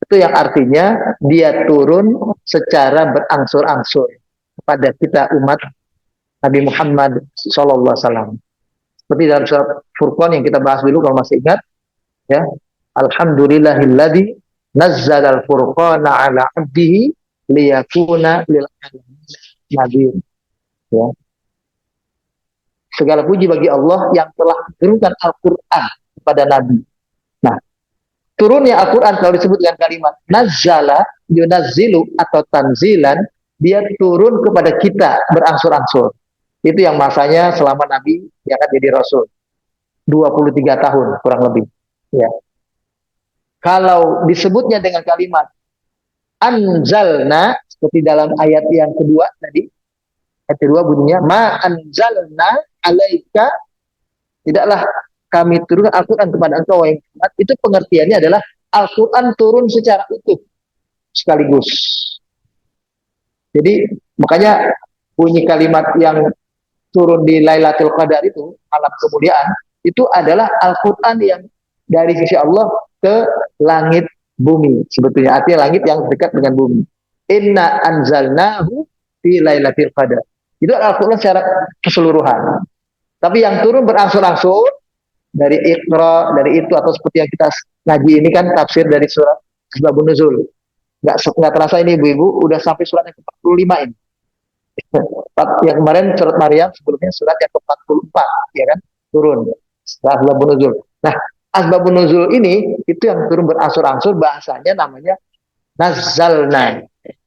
Itu yang artinya dia turun secara berangsur-angsur kepada kita umat Nabi Muhammad SAW. Seperti dalam surat Furqan yang kita bahas dulu kalau masih ingat, ya. Alhamdulillahilladzi nazzala al-furqana ala 'abdihi liyakuna lil 'alamin nadhir. Ya. Segala puji bagi Allah yang telah menurunkan Al-Quran kepada Nabi. Nah, turunnya Al-Quran kalau disebut dengan kalimat nazzala yunazzilu atau tanzilan, dia turun kepada kita berangsur-angsur. Itu yang masanya selama Nabi yang akan jadi Rasul. 23 tahun kurang lebih. Ya. Kalau disebutnya dengan kalimat anzalna, seperti dalam ayat yang kedua tadi, ayat kedua bunyinya ma anzalna alaika, tidaklah kami turunkan Al-Quran kepada engkau yang Muhammad. Itu pengertiannya adalah Al-Quran turun secara utuh sekaligus. Jadi makanya bunyi kalimat yang turun di Lailatul Qadar itu, malam kemuliaan, itu adalah Al-Quran yang dari sisi Allah ke langit bumi. Sebetulnya artinya langit yang dekat dengan bumi. Inna anzalnahu fi Lailatul Qadar. Itu Al-Quran secara keseluruhan. Tapi yang turun berangsur-angsur dari Iqra, dari itu, atau seperti yang kita ngaji ini kan tafsir dari surat Asbabun Nuzul. Nggak terasa ini ibu-ibu udah sampai surat yang ke-45 ini. Yang kemarin surat Maryam, sebelumnya surat yang ke-44, ya kan, turun setelah Asbabun Nuzul. Nah, Asbabun Nuzul ini itu yang turun berangsur-angsur, bahasanya namanya nazzalna,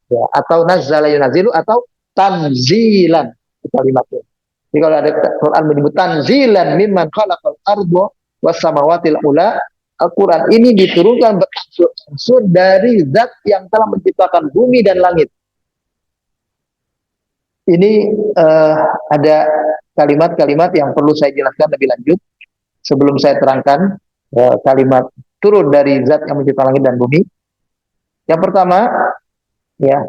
ya, atau nazzala yunazzilu atau tanzilan kalimatnya. Jadi kalau ada Quran menyebut tanzilan mimman khalaqal arda was samawatil ula, Al-Quran ini diturunkan berangsur-angsur dari zat yang telah menciptakan bumi dan langit. Ini ada kalimat-kalimat yang perlu saya jelaskan lebih lanjut sebelum saya terangkan kalimat turun dari zat yang menciptakan langit dan bumi. Yang pertama, ya,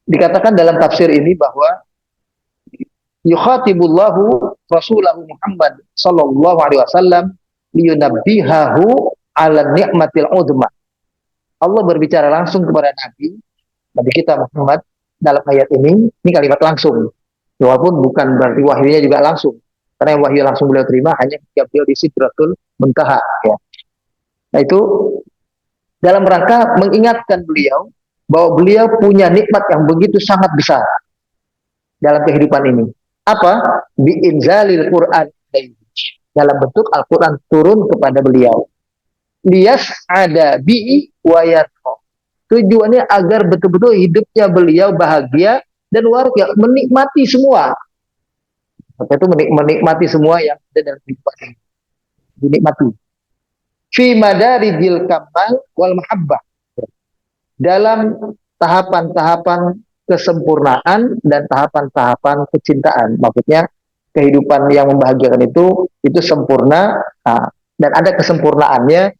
dikatakan dalam tafsir ini bahwa yukhatibullahu rasulahu Muhammad sallallahu alaihi wasallam liyunabbihahu ala ni'matil udma. Allah berbicara langsung kepada Nabi kita Muhammad dalam ayat ini kalimat langsung. Walaupun bukan berarti wahyunya juga langsung. Karena yang wahyu langsung beliau terima hanya ketika beliau di Sidratul Muntaha. Ya. Nah itu dalam rangka mengingatkan beliau bahwa beliau punya nikmat yang begitu sangat besar dalam kehidupan ini. Apa? Bi'inzalil Qur'an. Dalam bentuk Al-Quran turun kepada beliau. Liyas ada bi'i wayatho. Tujuannya agar betul-betul hidupnya beliau bahagia dan warga menikmati semua. Itu menikmati semua yang ada dalam kehidupan ini. Dinikmati. Fi madarijil kamal wal mahabbah. Dalam tahapan-tahapan kesempurnaan dan tahapan-tahapan kecintaan. Maksudnya kehidupan yang membahagiakan itu sempurna, dan ada kesempurnaannya.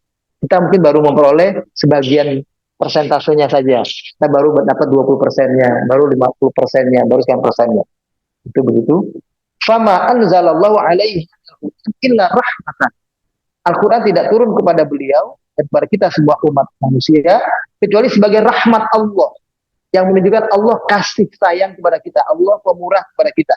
Kita mungkin baru memperoleh sebagian persentasenya saja. Kita baru dapat 20%-nya, baru 50%-nya, baru sekian persennya. Itu begitu. Fama anzalallahu alaihi illa rahmatan. Al-Quran tidak turun kepada beliau dan kepada kita semua umat manusia kecuali sebagai rahmat Allah yang menunjukkan Allah kasih sayang kepada kita, Allah pemurah kepada kita.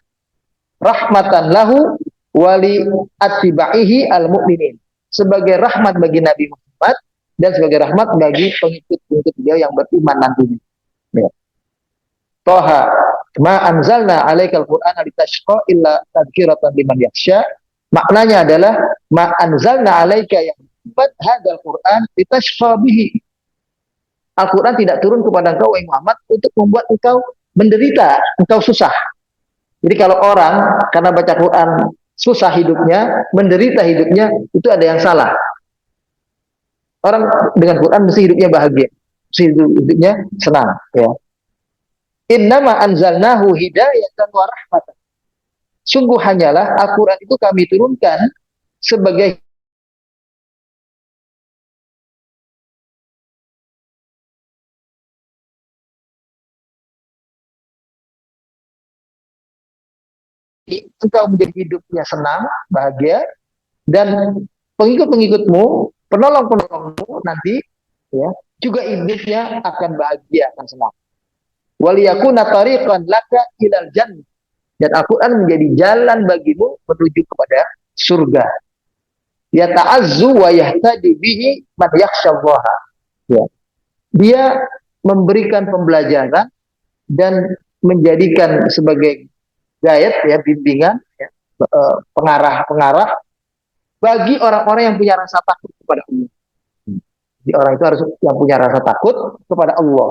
Rahmatan lahu wali atibaihi al-mu'minin. Sebagai rahmat bagi Nabi Muhammad dan sebagai rahmat bagi pengikut-pengikut beliau yang beriman nantinya. Ya. Toha, ma anzalna alaikal Qur'ana litashqa illa tadhkiratan liman yakhsha. Maknanya adalah ma anzalna alaika ya Muhammad hadzal Qur'an litashqa bihi. Al-Quran tidak turun kepada engkau, Muhammad, untuk membuat engkau menderita, engkau susah. Jadi kalau orang karena baca Quran susah hidupnya, menderita hidupnya, itu ada yang salah. Orang dengan Quran mesti hidupnya bahagia, mesti hidupnya senang. Ya. Innama anzalnahu hidayatan wa rahmatan. Sungguh hanyalah Al-Quran itu kami turunkan sebagai engkau menjadi hidupnya senang, bahagia, dan pengikut-pengikutmu, penolong-penolongmu nanti ya, juga hidupnya akan bahagia, akan senang. Waliyakuna tariqan laka ilal jannah. Dan Al-Quran menjadi jalan bagimu menuju kepada surga. Ya ta'azzu wa yahtadi bihi man yakhshallaha. Ya. Dia memberikan pembelajaran dan menjadikan sebagai guide, ya, bimbingan, ya, pengarah bagi orang-orang yang punya rasa takut kepada Allah. Jadi orang itu harus yang punya rasa takut kepada Allah.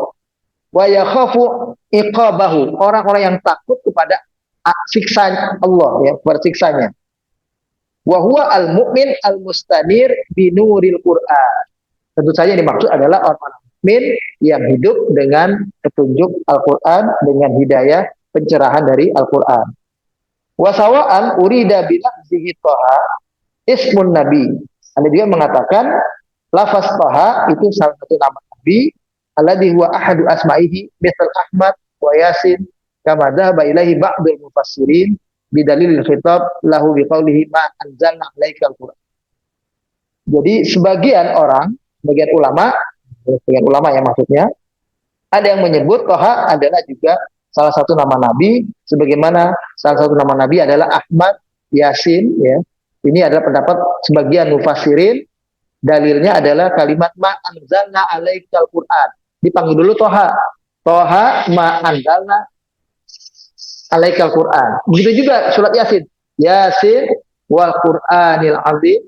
Wa yakhafu iqabahu. Orang-orang yang takut kepada siksa Allah, ya, kepada siksanya. Wa huwa al-mu'min al-mustanir binuril Qur'an. Tentu saja yang dimaksud adalah orang mukmin yang hidup dengan petunjuk Al-Quran, dengan hidayah pencerahan dari Al-Quran. Wasawaan urida bilafzihi toha ismun nabi. Anda juga mengatakan lafaz toha itu salah satu nama nabi alladhi huwa ahadu asma'ihi misal Ahmad wa Yasin kama dhahaba ilaihi ba'dul mufassirin bidalil khitab lahu biqaulihi ma anzalna alaikal Qur'an. Jadi sebagian ulama yang maksudnya ada yang menyebut toha adalah juga salah satu nama Nabi, sebagaimana salah satu nama Nabi adalah Ahmad, Yasin. Ya. Ini adalah pendapat sebagian mufassirin. Dalilnya adalah kalimat ma anzalna alaikal Qur'an. Dipanggil dulu Toha. Toha ma anzalna alaikal Qur'an. Begitu juga surat Yasin. Yasin wal Qur'anil azim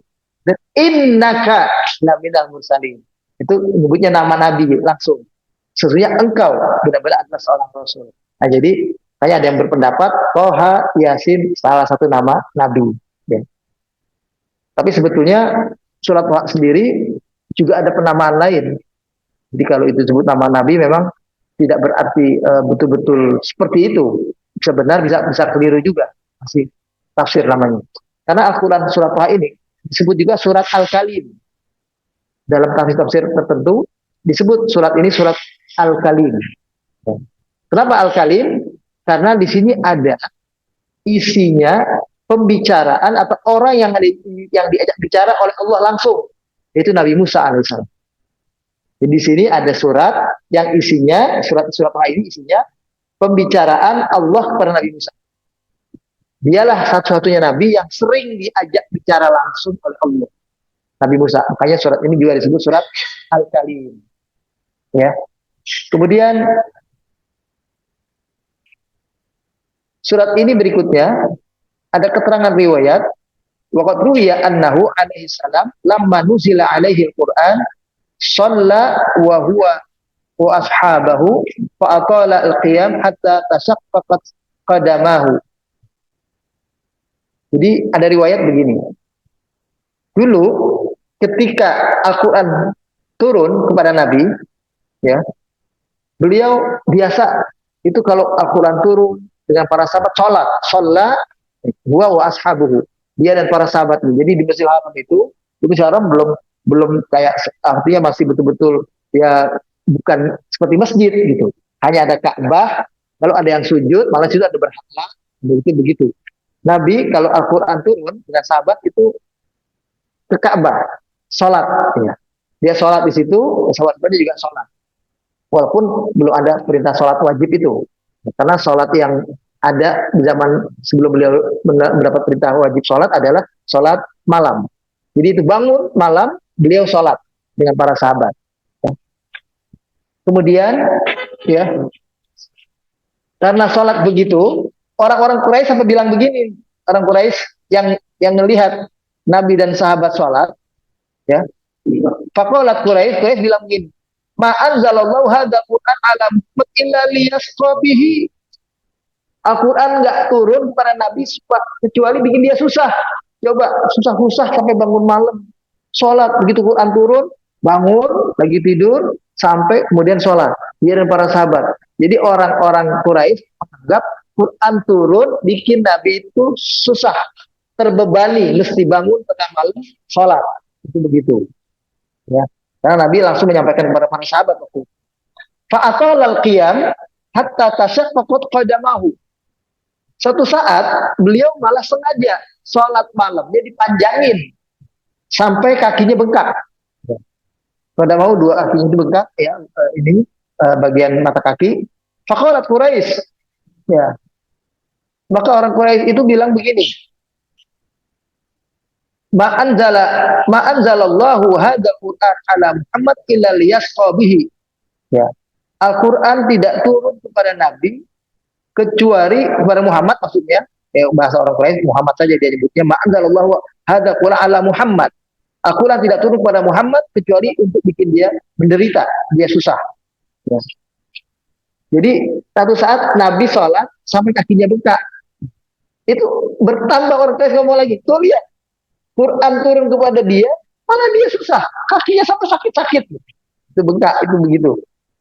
dan innaka laminal mursalin. Itu menyebutnya nama Nabi langsung. Sesungguhnya engkau benar-benar adalah seorang Rasul. Nah, jadi kayak ada yang berpendapat Toha, Yasin salah satu nama Nabi. Ya. Tapi sebetulnya surat Toha sendiri juga ada penamaan lain. Jadi kalau itu disebut nama Nabi memang tidak berarti betul-betul seperti itu. Bisa keliru juga. Masih tafsir namanya. Karena Al-Quran surat Toha ini disebut juga surat Al-Kalim. Dalam tafsir tertentu disebut surat ini surat Al-Kalim. Kenapa Al-Kalim? Karena di sini ada isinya pembicaraan atau orang yang diajak bicara oleh Allah langsung, yaitu Nabi Musa alaihissalam. Jadi di sini ada surat yang isinya surat ini isinya pembicaraan Allah kepada Nabi Musa. Dialah satu-satunya nabi yang sering diajak bicara langsung oleh Allah, Nabi Musa. Makanya surat ini juga disebut surat Al-Kalim. Ya. Kemudian surat ini berikutnya ada keterangan riwayat waqad ruwiya annahu alaihi salam lamma nuzila alaihi al-Qur'an shalla wa huwa wa ashabahu fa atala al-qiyam hatta tashaqqaqat qadamahu. Jadi ada riwayat begini. Dulu ketika Al-Qur'an turun kepada Nabi, ya, beliau biasa itu kalau Al-Qur'an turun dengan para sahabat sholat huwa wa ashabuhu, dia dan para sahabat. Jadi di Masjidil Haram itu, di Masjidil Haram belum kayak, artinya masih betul-betul ya bukan seperti masjid gitu. Hanya ada Ka'bah, lalu ada yang sujud, malah sujud ada berhala, begitu. Nabi kalau Al-Quran turun dengan sahabat itu ke Ka'bah, sholat, ya. Dia sholat di situ, sahabat-sahabatnya juga sholat. Walaupun belum ada perintah sholat wajib itu, karena sholat yang ada di zaman sebelum beliau mendapat perintah wajib sholat adalah sholat malam. Jadi itu bangun malam, beliau sholat dengan para sahabat. Ya. Kemudian, ya, karena sholat begitu, orang-orang Quraisy sampai bilang begini, orang Quraisy yang melihat Nabi dan sahabat sholat, ya, faqalat Quraisy bilang begini, ma anzalallahu hadzal Qur'an ala Muhammad illa liyasqa bihi. Al-Quran nggak turun pada Nabi kecuali bikin dia susah. Coba susah-susah sampai bangun malam, sholat. Begitu Quran turun, bangun, lagi tidur, sampai kemudian sholat. Dia dan para sahabat. Jadi orang-orang Quraisy menganggap Quran turun bikin Nabi itu susah, terbebani, mesti bangun tengah malam, sholat. Itu begitu. Ya. Karena Nabi langsung menyampaikan kepada para sahabat waktu itu. Fa'atal al-qiyam hatta tashaqqaqat qadamahu. Suatu saat beliau malah sengaja sholat malamnya dipanjangin sampai kakinya bengkak. Pada mau dua kakinya itu bengkak, ya, ini bagian mata kaki. Faqalat Quraisy, ya. Maka orang Quraisy itu bilang begini, ma anzalallahu hadzal Qur'an ala Muhammad illa liyasqa bihi. Ya. Al-Qur'an tidak turun kepada Nabi kecuali kepada Muhammad, maksudnya bahasa orang Quraisy Muhammad saja dia nyebutnya, ma'anzalallahu hadzal Qur'an ala Muhammad. Al-Quran tidak turun kepada Muhammad kecuali untuk bikin dia menderita, dia susah. Ya. Jadi satu saat Nabi sholat sampai kakinya bengkak, itu bertambah orang Quraisy ngomong lagi, tuh lihat Quran turun kepada dia, malah dia susah, kakinya sampai sakit-sakit, itu bengkak, itu begitu.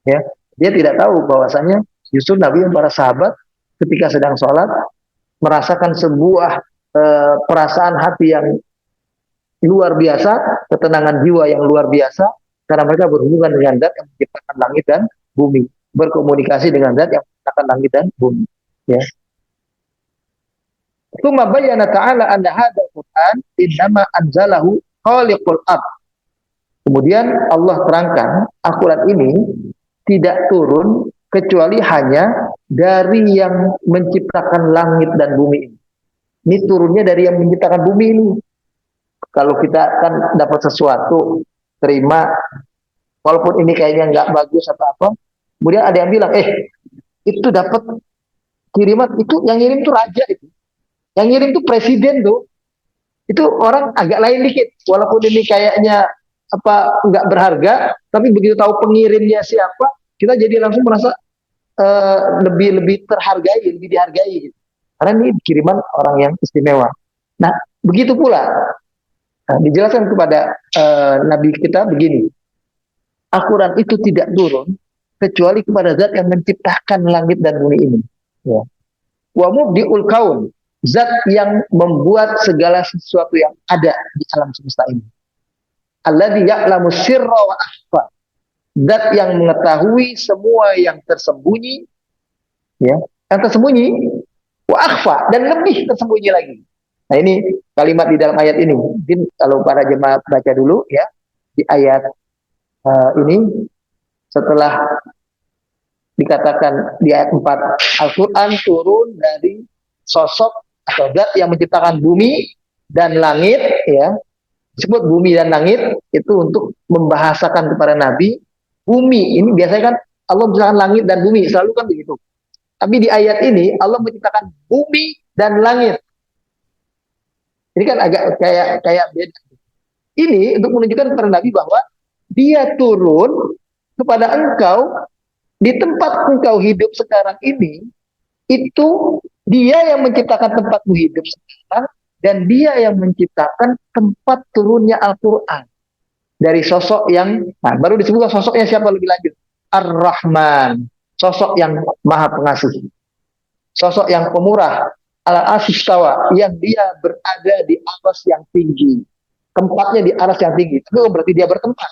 Ya, dia tidak tahu bahwasanya justru Nabi dan para sahabat ketika sedang sholat merasakan sebuah perasaan hati yang luar biasa, ketenangan jiwa yang luar biasa, karena mereka berhubungan dengan zat yang menciptakan langit dan bumi, berkomunikasi dengan zat yang menciptakan langit dan bumi. Ya. Tsumma bayyana ta'ala anna hadzal Qur'an innama anzalahu khaliqul ard. Kemudian Allah terangkan Al-Quran ini tidak turun kecuali hanya dari yang menciptakan langit dan bumi ini. Ini turunnya dari yang menciptakan bumi ini. Kalau kita kan dapat sesuatu, terima, walaupun ini kayaknya nggak bagus atau apa, kemudian ada yang bilang, itu dapat kiriman, itu yang ngirim tuh raja itu, yang ngirim tuh presiden tuh, itu orang agak lain dikit, walaupun ini kayaknya apa nggak berharga, tapi begitu tahu pengirimnya siapa, kita jadi langsung merasa lebih terhargai, lebih dihargai gitu. Karena ini kiriman orang yang istimewa. Nah, begitu pula Nah, dijelaskan kepada Nabi kita begini, Al-Quran itu tidak turun kecuali kepada zat yang menciptakan langit dan bumi ini. Ya. Wa mubdi'ul kaun, zat yang membuat segala sesuatu yang ada di alam semesta ini. Alladzi ya'lamu sirra wa akhfa, zat yang mengetahui semua yang tersembunyi, ya, yang tersembunyi, wa akhfa, dan lebih tersembunyi lagi. Nah, ini kalimat di dalam ayat ini. Mungkin kalau para jemaah baca dulu ya di ayat ini, setelah dikatakan di ayat 4, Al-Quran turun dari sosok atau zat yang menciptakan bumi dan langit, ya, disebut bumi dan langit itu untuk membahasakan kepada Nabi. Bumi ini biasanya kan Allah menciptakan langit dan bumi, selalu kan begitu. Tapi di ayat ini Allah menciptakan bumi dan langit. Ini kan agak kayak beda. Ini untuk menunjukkan kepada Nabi bahwa dia turun kepada engkau di tempat engkau hidup sekarang ini, itu dia yang menciptakan tempatmu hidup sekarang, dan dia yang menciptakan tempat turunnya Al-Quran dari sosok yang, nah, baru disebutkan sosoknya siapa lebih lanjut, Ar-Rahman, sosok yang maha pengasih, sosok yang pemurah, Al-Asistawa, yang dia berada di aras yang tinggi, tempatnya di aras yang tinggi. Itu berarti dia bertempat,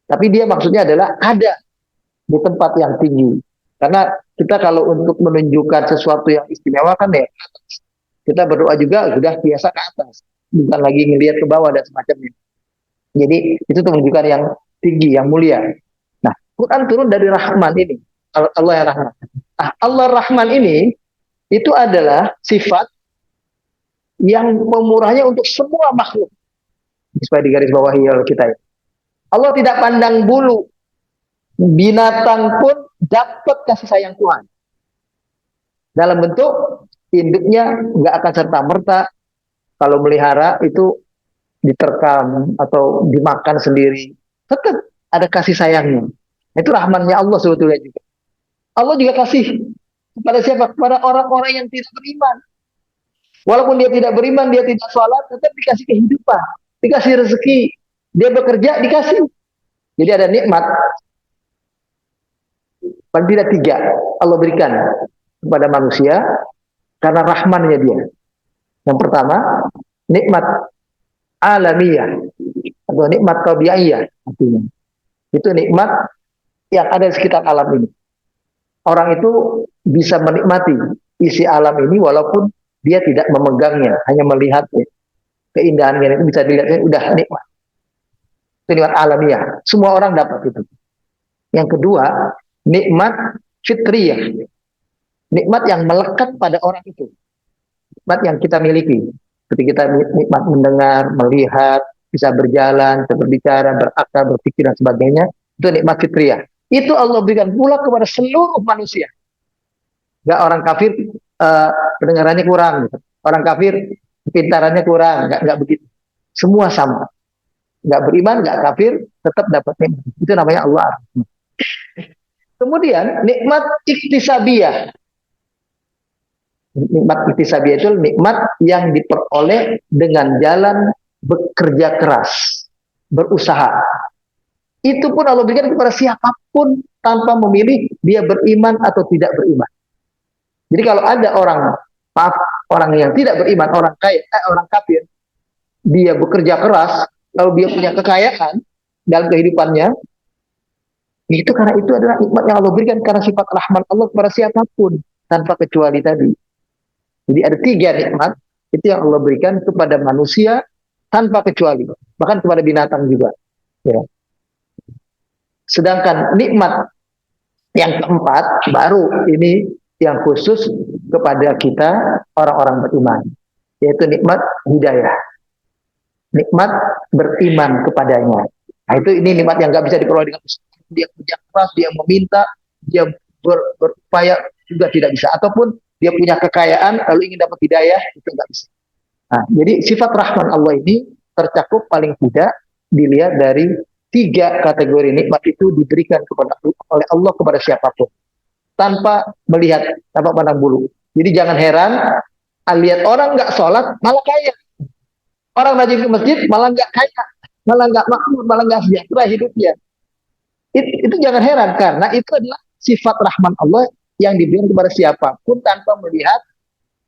tapi dia maksudnya adalah ada di tempat yang tinggi. Karena kita kalau untuk menunjukkan sesuatu yang istimewa kan ya, kita berdoa juga sudah biasa ke atas, bukan lagi ngelihat ke bawah dan semacamnya. Jadi itu menunjukkan yang tinggi, yang mulia. Nah, Quran turun dari Rahman ini, Allah yang Rahman. Nah, Allah Rahman ini itu adalah sifat yang pemurahnya untuk semua makhluk. Supaya digaris bawahi oleh kita. Allah tidak pandang bulu. Binatang pun dapat kasih sayang Tuhan. Dalam bentuk induknya nggak akan serta-merta kalau melihara itu diterkam atau dimakan sendiri. Tetap ada kasih sayangnya. Itu rahmannya Allah sebetulnya juga. Allah juga kasih kepada siapa? Kepada orang-orang yang tidak beriman. Walaupun dia tidak beriman, dia tidak sholat, tetap dikasih kehidupan, dikasih rezeki. Dia bekerja, dikasih. Jadi ada nikmat. Paling tidak 3 Allah berikan kepada manusia karena rahmannya dia. Yang pertama, nikmat alamiah atau nikmat tabiiyah, artinya itu nikmat yang ada di sekitar alam ini. Orang itu bisa menikmati isi alam ini walaupun dia tidak memegangnya, hanya melihat keindahannya itu bisa dilihat, udah nikmat. Itu nikmat alamiah, semua orang dapat itu. Yang kedua, nikmat fitriyah, nikmat yang melekat pada orang itu, nikmat yang kita miliki. Ketika kita nikmat mendengar, melihat, bisa berjalan, bisa berbicara, berakal, berpikir dan sebagainya, itu nikmat fitriyah. Itu Allah berikan pula kepada seluruh manusia. Gak orang kafir pendengarannya kurang, gitu. Orang kafir pintarannya kurang, gak begitu. Semua sama. Gak beriman, gak kafir, tetap dapat nikmat. Itu namanya Allah. Kemudian nikmat iktisabiyah. Nikmat iktisabiyah itu nikmat yang diperoleh dengan jalan bekerja keras, berusaha. Itu pun Allah berikan kepada siapapun tanpa memilih dia beriman atau tidak beriman. Jadi kalau ada orang yang tidak beriman, orang kafir, dia bekerja keras, lalu dia punya kekayaan dalam kehidupannya, itu karena itu adalah nikmat yang Allah berikan karena sifat rahman Allah kepada siapapun tanpa kecuali tadi. Jadi ada 3 nikmat itu yang Allah berikan kepada manusia tanpa kecuali, bahkan kepada binatang juga. Ya. Sedangkan nikmat yang keempat baru ini yang khusus kepada kita orang-orang beriman, yaitu nikmat hidayah, nikmat beriman kepadanya. Nah itu ini nikmat yang nggak bisa diperoleh dengan usaha. Dia kerja keras, dia meminta, dia berupaya juga tidak bisa. Ataupun dia punya kekayaan lalu ingin dapat hidayah, itu nggak bisa. Nah, jadi sifat rahman Allah ini tercakup paling tidak dilihat dari 3 kategori nikmat itu diberikan oleh Allah kepada siapapun tanpa melihat, tanpa pandang bulu. Jadi jangan heran lihat orang nggak sholat malah kaya. Orang rajin ke masjid malah nggak kaya, malah nggak makmur, malah nggak sejahtera hidupnya. Itu jangan heran karena itu adalah sifat rahman Allah yang diberikan kepada siapapun tanpa melihat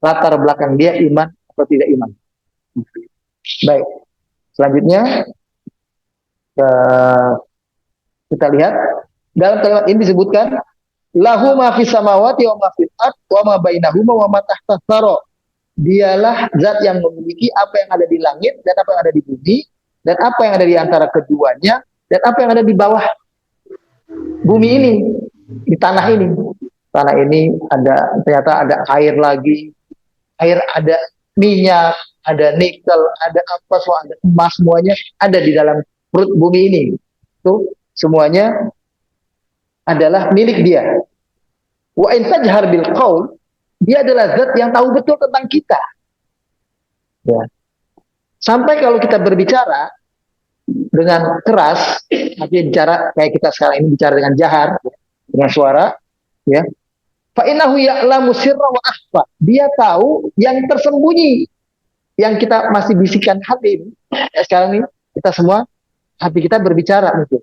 latar belakang dia iman atau tidak iman. Baik, selanjutnya eh, kita lihat dalam kalimat ini disebutkan lahu ma fis samawati wa ma fil ard wa ma bainahuma wa ma tahta tsara. Dialah zat yang memiliki apa yang ada di langit dan apa yang ada di bumi dan apa yang ada di antara keduanya dan apa yang ada di bawah bumi ini, di tanah ini. Tanah ini ada ternyata ada air lagi, air ada minyak, ada nikel, ada apa, so ada emas, semuanya ada di dalam perut bumi ini. Itu semuanya adalah milik dia. Wa in tajhar bil qaul, dia adalah zat yang tahu betul tentang kita. Ya. Sampai kalau kita berbicara dengan keras, artinya bicara kayak kita sekarang ini bicara dengan jahar, dengan suara, ya. Fa innahu ya'lamu sirra wa akhfa. Dia tahu yang tersembunyi, yang kita masih bisikan hati ini. Ya, sekarang ini kita semua hati kita berbicara mungkin.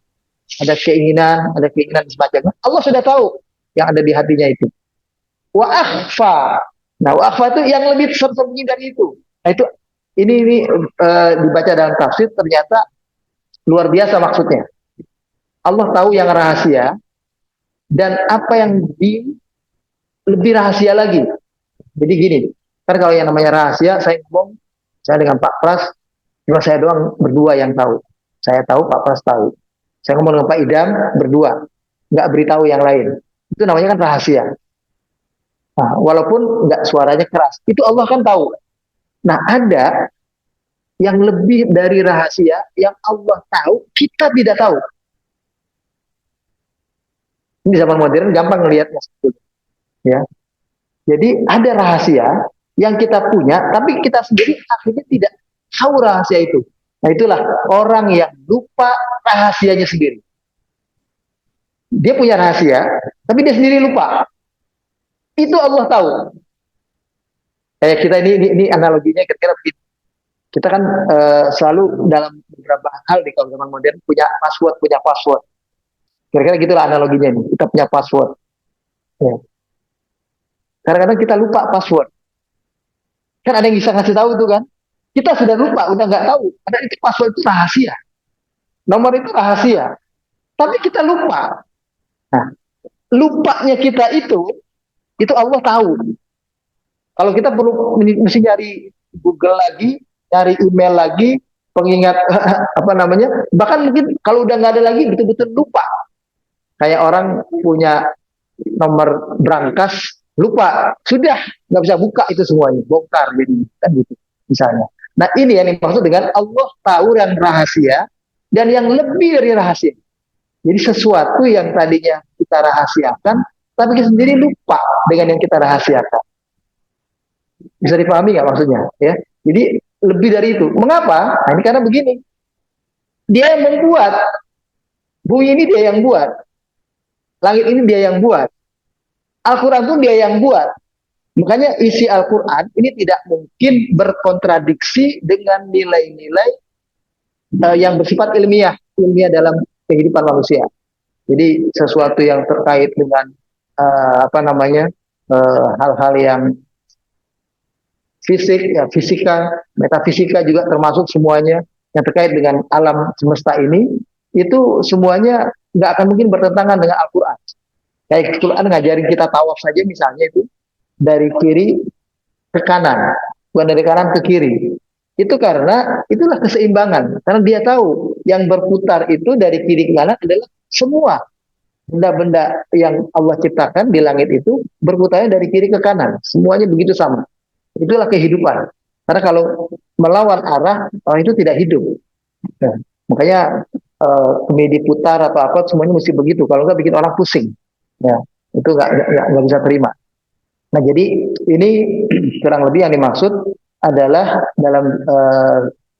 Ada keinginan semacamnya. Allah sudah tahu yang ada di hatinya itu. Wa akhfa. Nah, wa akhfa itu yang lebih tersembunyi dari itu. Nah, itu ini dibaca dalam tafsir ternyata luar biasa maksudnya. Allah tahu yang rahasia dan apa yang lebih rahasia lagi. Jadi gini, kan kalau yang namanya rahasia, saya ngomong, saya dengan Pak Pras, cuma saya doang berdua yang tahu. Saya tahu, Pak Pras tahu. Saya ngomong dengan Pak Idam berdua, nggak beritahu yang lain. Itu namanya kan rahasia. Nah, walaupun nggak suaranya keras, itu Allah kan tahu. Nah, ada yang lebih dari rahasia yang Allah tahu, kita tidak tahu. Ini zaman modern gampang ngelihatnya. Ya. Jadi ada rahasia yang kita punya, tapi kita sendiri akhirnya tidak tahu rahasia itu. Nah, itulah orang yang lupa rahasianya sendiri. Dia punya rahasia, tapi dia sendiri lupa. Itu Allah tahu. Kayak kita ini analoginya kira-kira begini. Kita kan selalu dalam beberapa hal di kalau zaman modern punya password. Kira-kira gitulah analoginya nih. Kita punya password. Ya. Kadang-kadang kita lupa password. Kan ada yang bisa ngasih tahu tuh kan. Kita sudah lupa, udah nggak tahu. Padahal itu password itu rahasia. Nomor itu rahasia. Tapi kita lupa. Nah, lupanya kita itu Allah tahu. Kalau kita perlu mesti nyari Google lagi, nyari email lagi, pengingat apa namanya, bahkan mungkin kalau udah nggak ada lagi betul-betul lupa. Kayak orang punya nomor brankas, lupa, sudah nggak bisa buka itu semuanya, bongkar jadi kan gitu misalnya. Nah ini yang dimaksud dengan Allah tahu yang rahasia dan yang lebih dari rahasia. Jadi sesuatu yang tadinya kita rahasiakan, tapi kita sendiri lupa dengan yang kita rahasiakan. Bisa dipahami nggak maksudnya? Ya, jadi lebih dari itu. Mengapa? Nah, ini karena begini. Dia yang membuat. Bumi ini dia yang buat. Langit ini dia yang buat. Al-Quran pun dia yang buat. Makanya isi Al-Quran ini tidak mungkin berkontradiksi dengan nilai-nilai yang bersifat ilmiah dalam kehidupan manusia. Jadi sesuatu yang terkait dengan hal-hal yang fisik, ya, fisika, metafisika juga termasuk semuanya yang terkait dengan alam semesta ini, itu semuanya nggak akan mungkin bertentangan dengan Al-Quran. Kayak Al-Quran ngajarin kita tawaf saja misalnya itu dari kiri ke kanan, bukan dari kanan ke kiri. Itu karena itulah keseimbangan. Karena dia tahu yang berputar itu dari kiri ke kanan adalah semua benda-benda yang Allah ciptakan di langit itu berputarnya dari kiri ke kanan. Semuanya begitu sama. Itulah kehidupan. Karena kalau melawan arah, orang itu tidak hidup. Nah, makanya kemedi putar atau apa semuanya mesti begitu. Kalau nggak bikin orang pusing. Ya, itu nggak bisa terima. Nah, jadi ini kurang lebih yang dimaksud adalah dalam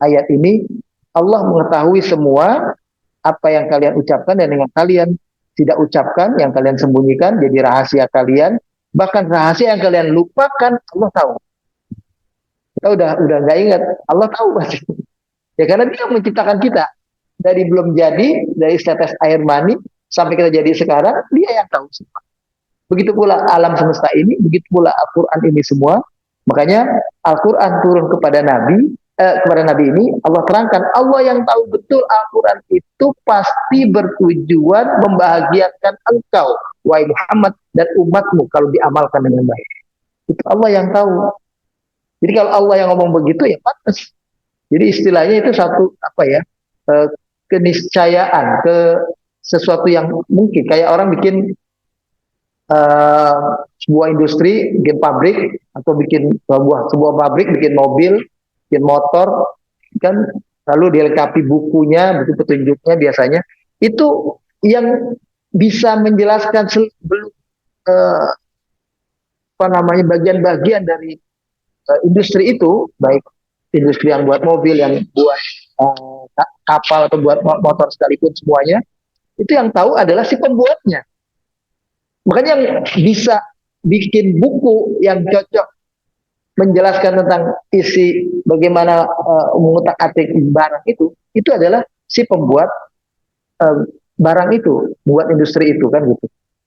ayat ini Allah mengetahui semua apa yang kalian ucapkan dan yang kalian tidak ucapkan, yang kalian sembunyikan jadi rahasia kalian, bahkan rahasia yang kalian lupakan Allah tahu. Kita udah nggak ingat. Allah tahu pasti. Ya karena Dia menciptakan kita dari belum jadi, dari setetes air mani sampai kita jadi sekarang, Dia yang tahu semua. Begitu pula alam semesta ini, begitu pula Al-Quran ini semua. Makanya Al-Quran turun kepada Nabi ini, Allah terangkan, Allah yang tahu betul Al-Quran itu pasti bertujuan membahagiakan engkau, wahai Muhammad, dan umatmu kalau diamalkan dengan baik. Itu Allah yang tahu. Jadi kalau Allah yang ngomong begitu, ya pantas. Jadi istilahnya itu satu apa ya, keniscayaan, ke sesuatu yang mungkin. Kayak orang bikin sebuah industri, bikin pabrik atau bikin sebuah pabrik, bikin mobil, bikin motor, kan lalu dilengkapi bukunya, buku petunjuknya biasanya itu yang bisa menjelaskan sebelum apa namanya bagian-bagian dari industri itu, baik industri yang buat mobil, yang buat kapal atau buat motor sekalipun semuanya, itu yang tahu adalah si pembuatnya. Makanya yang bisa bikin buku yang cocok menjelaskan tentang isi bagaimana mengutak-atik barang itu adalah si pembuat barang itu, buat industri itu kan gitu.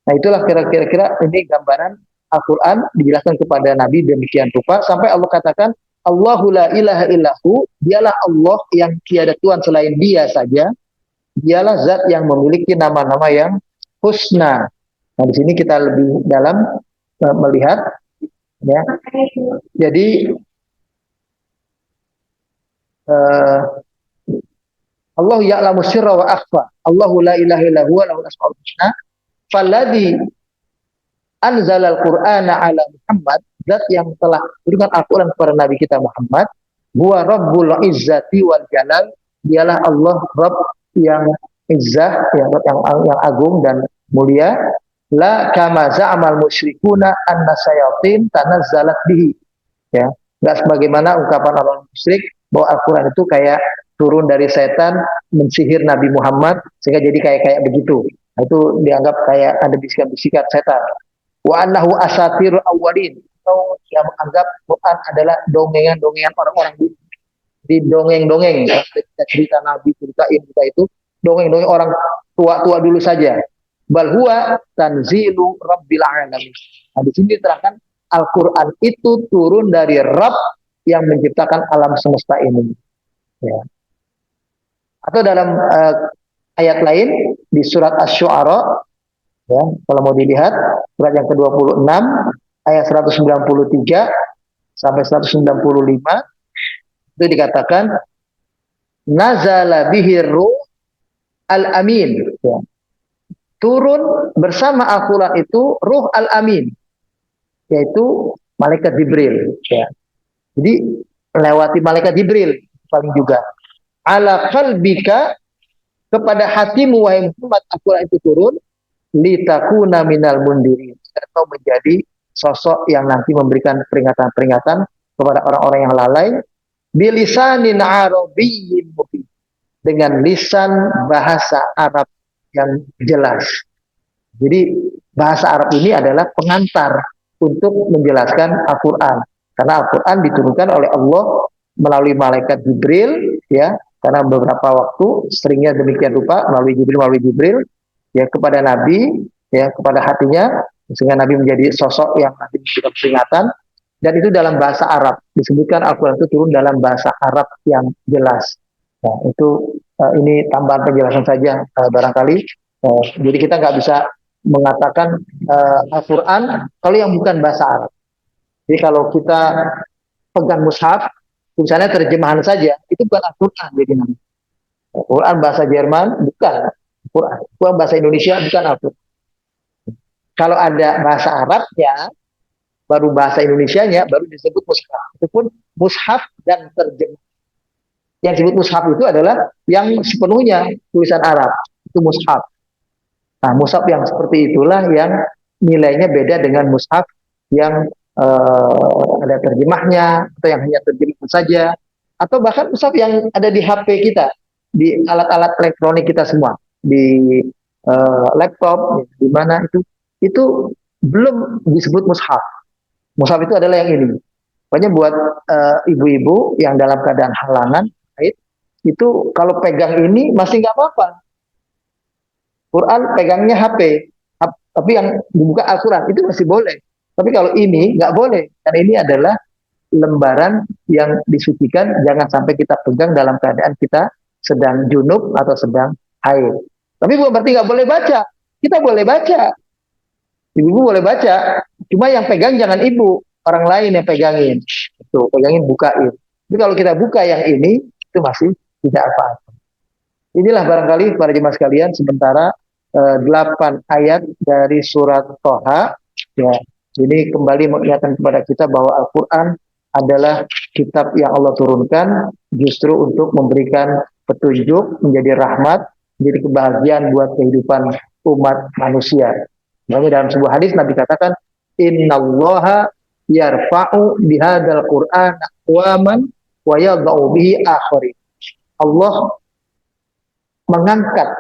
Nah itulah kira-kira ini gambaran Al-Quran dijelaskan kepada Nabi demikian rupa sampai Allah katakan Allahu la ilaha illahu, dialah Allah yang tiada Tuhan selain Dia saja, dialah zat yang memiliki nama-nama yang husna. Nah, di sini kita lebih dalam melihat, ya. Jadi Allah ya'lamu sirra wa akhfa. Allahu la ilaha illa huwa lahul asmaul husna. Falladhi anzalal Qur'ana ala Muhammad, zat yang telah berikan Al-Qur'an kepada Nabi kita Muhammad, huwa rabbul izzati wal jalal, dialah Allah Rabb yang izzah, yang agung dan mulia. La kama za'amal musyrikuna anna sayatin tanazzalat bihi. Ya, enggak sebagaimana ungkapan orang musyrik bahwa Al-Qur'an itu kayak turun dari setan mensihir Nabi Muhammad sehingga jadi kayak begitu. Nah, itu dianggap kayak ada bisikan-bisikan setan. Wa annahu asatirul awwalin, atau yang menganggap Quran adalah dongengan-dongengan orang-orang dulu. Di dongeng-dongeng, cerita Nabi, cerita itu dongeng-dongeng orang tua-tua dulu saja. Bal huwa tanzilu rabbil alamin. Nah, di sini diterangkan Al-Qur'an itu turun dari Rabb yang menciptakan alam semesta ini. Ya. Atau dalam ayat lain di surat Asy-Syu'ara, ya, kalau mau dilihat surat yang ke-26 ayat 193 sampai 195 itu dikatakan nazala bihir ruh al-amin, ya. Turun bersama Al-Quran itu Ruh Al-Amin, yaitu Malaikat Jibril. Ya. Jadi lewati Malaikat Jibril paling juga. Ala qalbika, kepada hatimu wahai Muhammad, Al-Quran itu turun litakuna minal mundirin, atau menjadi sosok yang nanti memberikan peringatan-peringatan kepada orang-orang yang lalai bilisanin arabiyyin mubin, dengan lisan bahasa Arab yang jelas. Jadi bahasa Arab ini adalah pengantar untuk menjelaskan Al-Quran, karena Al-Quran diturunkan oleh Allah melalui malaikat Jibril, ya, karena beberapa waktu seringnya demikian rupa melalui Jibril ya kepada Nabi, ya kepada hatinya, sehingga Nabi menjadi sosok yang nanti memberikan peringatan. Dan itu dalam bahasa Arab, disebutkan Al-Quran itu turun dalam bahasa Arab yang jelas. Nah, itu ini tambahan penjelasan saja barangkali. Jadi kita nggak bisa mengatakan Al-Quran kalau yang bukan bahasa Arab. Jadi kalau kita pegang mushaf, tulisannya terjemahan saja, itu bukan Al-Quran. Jadi Al-Quran bahasa Jerman bukan Al-Quran. Al-Quran bahasa Indonesia bukan Al-Quran. Kalau ada bahasa Arabnya, baru bahasa Indonesianya, baru disebut mushaf. Itu pun mushaf dan terjemah. Yang disebut mushaf itu adalah yang sepenuhnya tulisan Arab, itu mushaf. Nah, mushaf yang seperti itulah yang nilainya beda dengan mushaf yang ada terjemahnya, atau yang hanya terjemah saja, atau bahkan mushaf yang ada di HP kita, di alat-alat elektronik kita semua, di laptop, di mana itu belum disebut mushaf. Mushaf itu adalah yang ini. Pokoknya buat ibu-ibu yang dalam keadaan halangan haid, itu kalau pegang ini masih nggak apa-apa. Quran pegangnya HP, tapi yang dibuka Al-Quran itu masih boleh. Tapi kalau ini nggak boleh, karena ini adalah lembaran yang disucikan, jangan sampai kita pegang dalam keadaan kita sedang junub atau sedang haid. Tapi bukan berarti nggak boleh baca. Kita boleh baca, ibu boleh baca. Cuma yang pegang jangan ibu, orang lain yang pegangin. Tuh, pegangin, bukain. Tapi kalau kita buka yang ini, itu masih tidak apa-apa. Inilah barangkali para jemaah sekalian sementara 8 ayat dari surat Toha. Ya, ini kembali mengingatkan kepada kita bahwa Al-Quran adalah kitab yang Allah turunkan justru untuk memberikan petunjuk, menjadi rahmat, menjadi kebahagiaan buat kehidupan umat manusia. Makanya dalam sebuah hadis Nabi katakan, Innallaha yarfa'u bihadzal Qur'an aqwaman wa yadh'u bihi akharin. Allah mengangkat,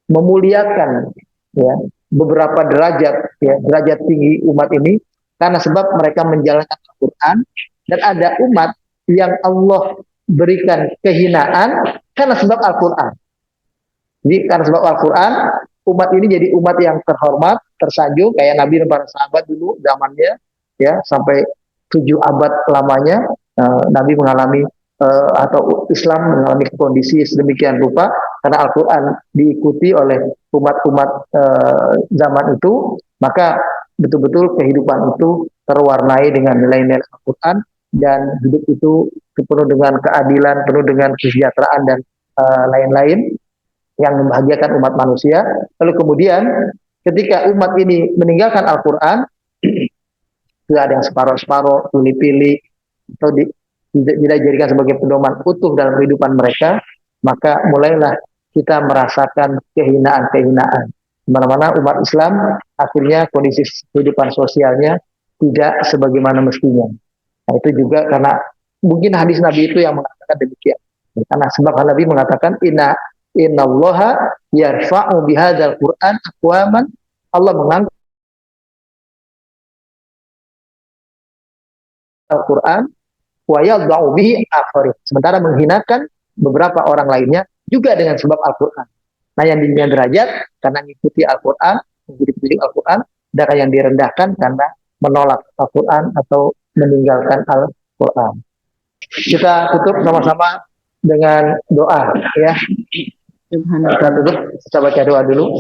memuliakan ya beberapa derajat, ya derajat tinggi umat ini karena sebab mereka menjalankan Al-Quran, dan ada umat yang Allah berikan kehinaan karena sebab Al-Quran. Jadi karena sebab Al-Quran, umat ini jadi umat yang terhormat, tersanjung, kayak Nabi dan para sahabat dulu zamannya, ya sampai 7 abad lamanya Nabi mengalami atau Islam mengalami kondisi sedemikian rupa karena Al-Quran diikuti oleh umat-umat zaman itu, maka betul-betul kehidupan itu terwarnai dengan nilai-nilai Al-Quran, dan hidup itu penuh dengan keadilan, penuh dengan kesejahteraan dan lain-lain yang membahagiakan umat manusia. Lalu kemudian ketika umat ini meninggalkan Al-Quran, tidak ada yang separuh-separuh, pilih-pilih, atau tidak dijadikan sebagai pedoman utuh dalam kehidupan mereka, maka mulailah kita merasakan kehinaan-kehinaan. Mana-mana umat Islam akhirnya kondisi kehidupan sosialnya tidak sebagaimana mestinya. Nah, itu juga karena mungkin hadis Nabi itu yang mengatakan demikian. Karena sebab Nabi mengatakan innallaha yarfa'u bihadzal Qur'an aqwaman, Allah mengangkat Al-Quran wa yadh'u bihi akharin, sementara menghinakan beberapa orang lainnya juga dengan sebab Al-Quran. Nah, yang tingginya derajat karena mengikuti Al-Quran, mengikuti petunjuk Al-Quran, dan yang direndahkan karena menolak Al-Quran atau meninggalkan Al-Quran. Kita tutup sama-sama dengan doa, ya. Kita tutup, kita baca doa dulu.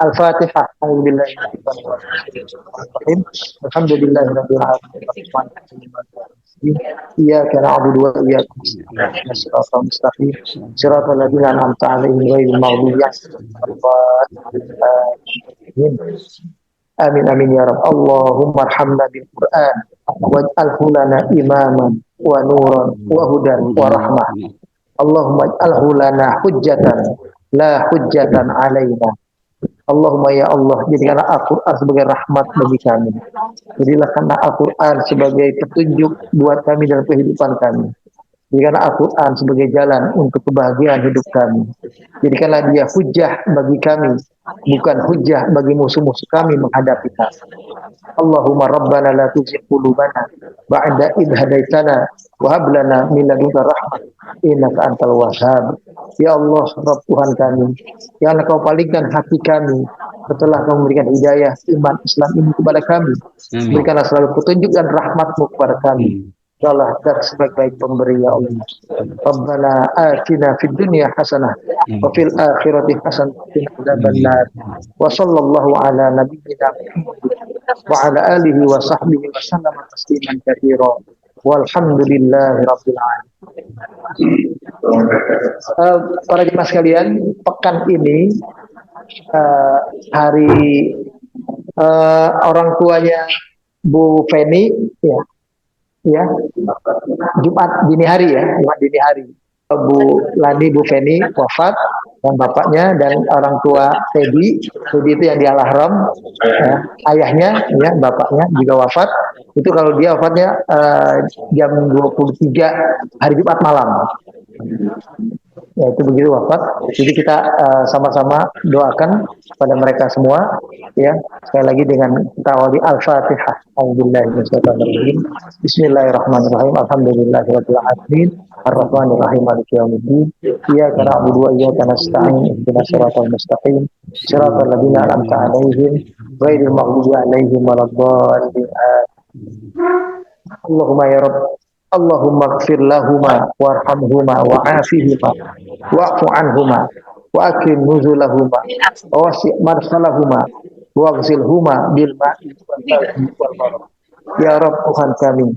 Al-Fatihah. Alhamdulillahirabbil alamin. Iyyaka na'budu wa iyyaka nasta'in. Shiratal mustaqim. Shiratal ladzina an'amta 'alaihim ghairil maghdubi 'alaihim. Amin amin ya rabb. Allahumma arhamna bil Qur'an waj'alhu lana imaman wa nuran wa hudan wa rahmah. Allahumma ij'alhu lana hujjatan la hujjatan 'alaina. Allahumma ya Allah, jadikanlah Al-Quran sebagai rahmat bagi kami. Jadilah karena Al-Quran sebagai petunjuk buat kami dalam kehidupan kami. Jadikanlah Al-Quran sebagai jalan untuk kebahagiaan hidup kami. Jadikanlah dia hujjah bagi kami, bukan hujjah bagi musuh-musuh kami menghadapi kami. Allahumma rabbana la tuzigh qulubana ba'da idh hadaitana wa hab lana min ladunka rahmah innaka antal wahhab. Ya Allah, Rabb Tuhan kami, yang Engkau palingkan hati kami setelah Kau memberikan hidayah iman Islam ini kepada kami. Berikanlah selalu petunjuk dan rahmat-Mu kepada kami. Ya Allah, dan sebaik-baik pemberi, ya Allah. Rabbana atina fid dunya hasanah wa fil akhirati hasanah wa qina adzabannar. Wa sallallahu ala nabiyyina wa ala alihi wa sahbihi wa sallama tasliman katsira. Walhamdulillahi rabbil alamin. Para jemaah sekalian, pekan ini hari orang tuanya Bu Feni, ya Jumat dini hari, Jumat dini hari. Bu Lani, Bu Feni wafat, dan bapaknya dan orang tua Teddy itu yang di Al-Ahram, ayahnya, ya bapaknya juga wafat. Itu kalau dia wafatnya jam 23 hari Jumat malam. Ya itu begitu wafat. Jadi kita sama-sama doakan pada mereka semua, ya. Sekali lagi dengan kita awali Al-Fatihah. A'udzubillahi Bismillahirrahmanirrahim. Alhamdulillahirabbil alamin. Ar-Rahmanirrahim. Maliki yaumiddin. Iyyaka na'budu wa iyyaka nasta'in. Ihdinas siratal mustaqim. Siratal ladzina an'amta 'alaihim ghairil maghdubi 'alaihim waladdallin. Allahumma ya Rabb, Allahumma ighfir lahuma warhamhuma wa'afihima wa'fu anhuma wa akrim nuzulahuma wa wasi' marsalahuma waghsilhuma bil ma'i wal thalji wal barad. Ya Rabb, Tuhan kami,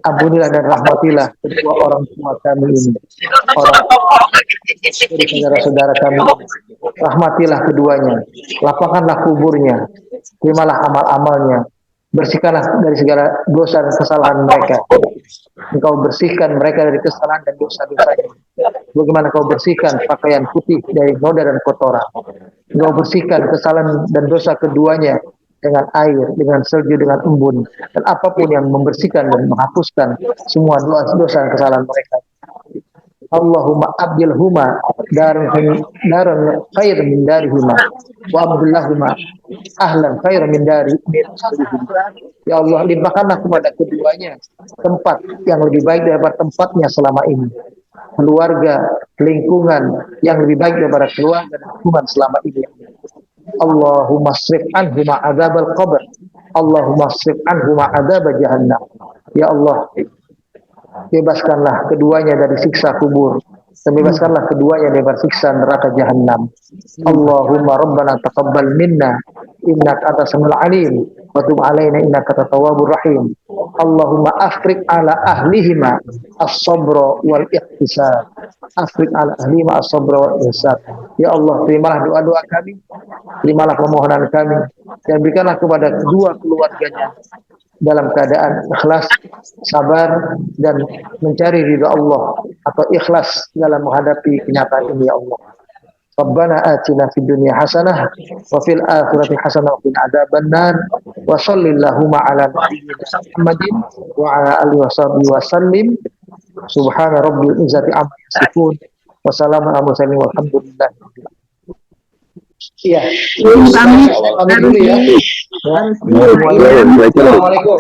ampunilah dan rahmatilah kedua orang tua kami ini, orang saudara-saudara kami ini. Rahmatilah keduanya, lapangkanlah kuburnya, terimalah amal-amalnya, bersihkanlah dari segala dosa dan kesalahan mereka. Engkau bersihkan mereka dari kesalahan dan dosa-dosanya. Bagaimana Engkau bersihkan pakaian putih dari noda dan kotoran. Engkau bersihkan kesalahan dan dosa keduanya dengan air, dengan salju, dengan embun, dan apapun yang membersihkan dan menghapuskan semua dosa dan kesalahan mereka. Allahumma abdilhuma daran khair min darihima wa abdullahuma ahlan khair min dari ya Allah, limpahkanlah kepada keduanya tempat yang lebih baik daripada tempatnya selama ini, keluarga, lingkungan yang lebih baik daripada keluarga dan lingkungan selama ini. Allahumma srif anhuma adzabal qabr, Allahumma srif anhuma adzab jahannam. Ya Allah, bebaskanlah keduanya dari siksa kubur dan bebaskanlah keduanya dari siksa neraka jahanam. Allahumma rabbana taqabbal minna innaka antas samiul alim wa tub alaina innaka tawwabur rahim. Allahumma afriq ala ahlihima as-sabra wal ihtisab. Afriq ala ahlihima as-sabra wal ihtisab. Ya Allah, terimalah doa-doa kami, terimalah permohonan kami, dan berikanlah kepada kedua keluarganya dalam keadaan ikhlas, sabar, dan mencari ridha Allah, atau ikhlas dalam menghadapi kenyataan ini. Ya Allah, Rabbana atina fid dunya hasanah wa fil akhirati hasanah wa qina adzabannar wa sallallahu ala nabiyyina Muhammadin wa ala alihi washabihi wasallim. Subhana rabbil izzati amma yasifun wa salamun alal mursalin walhamdulillah. Iya. Kami dulu ya. Assalamualaikum.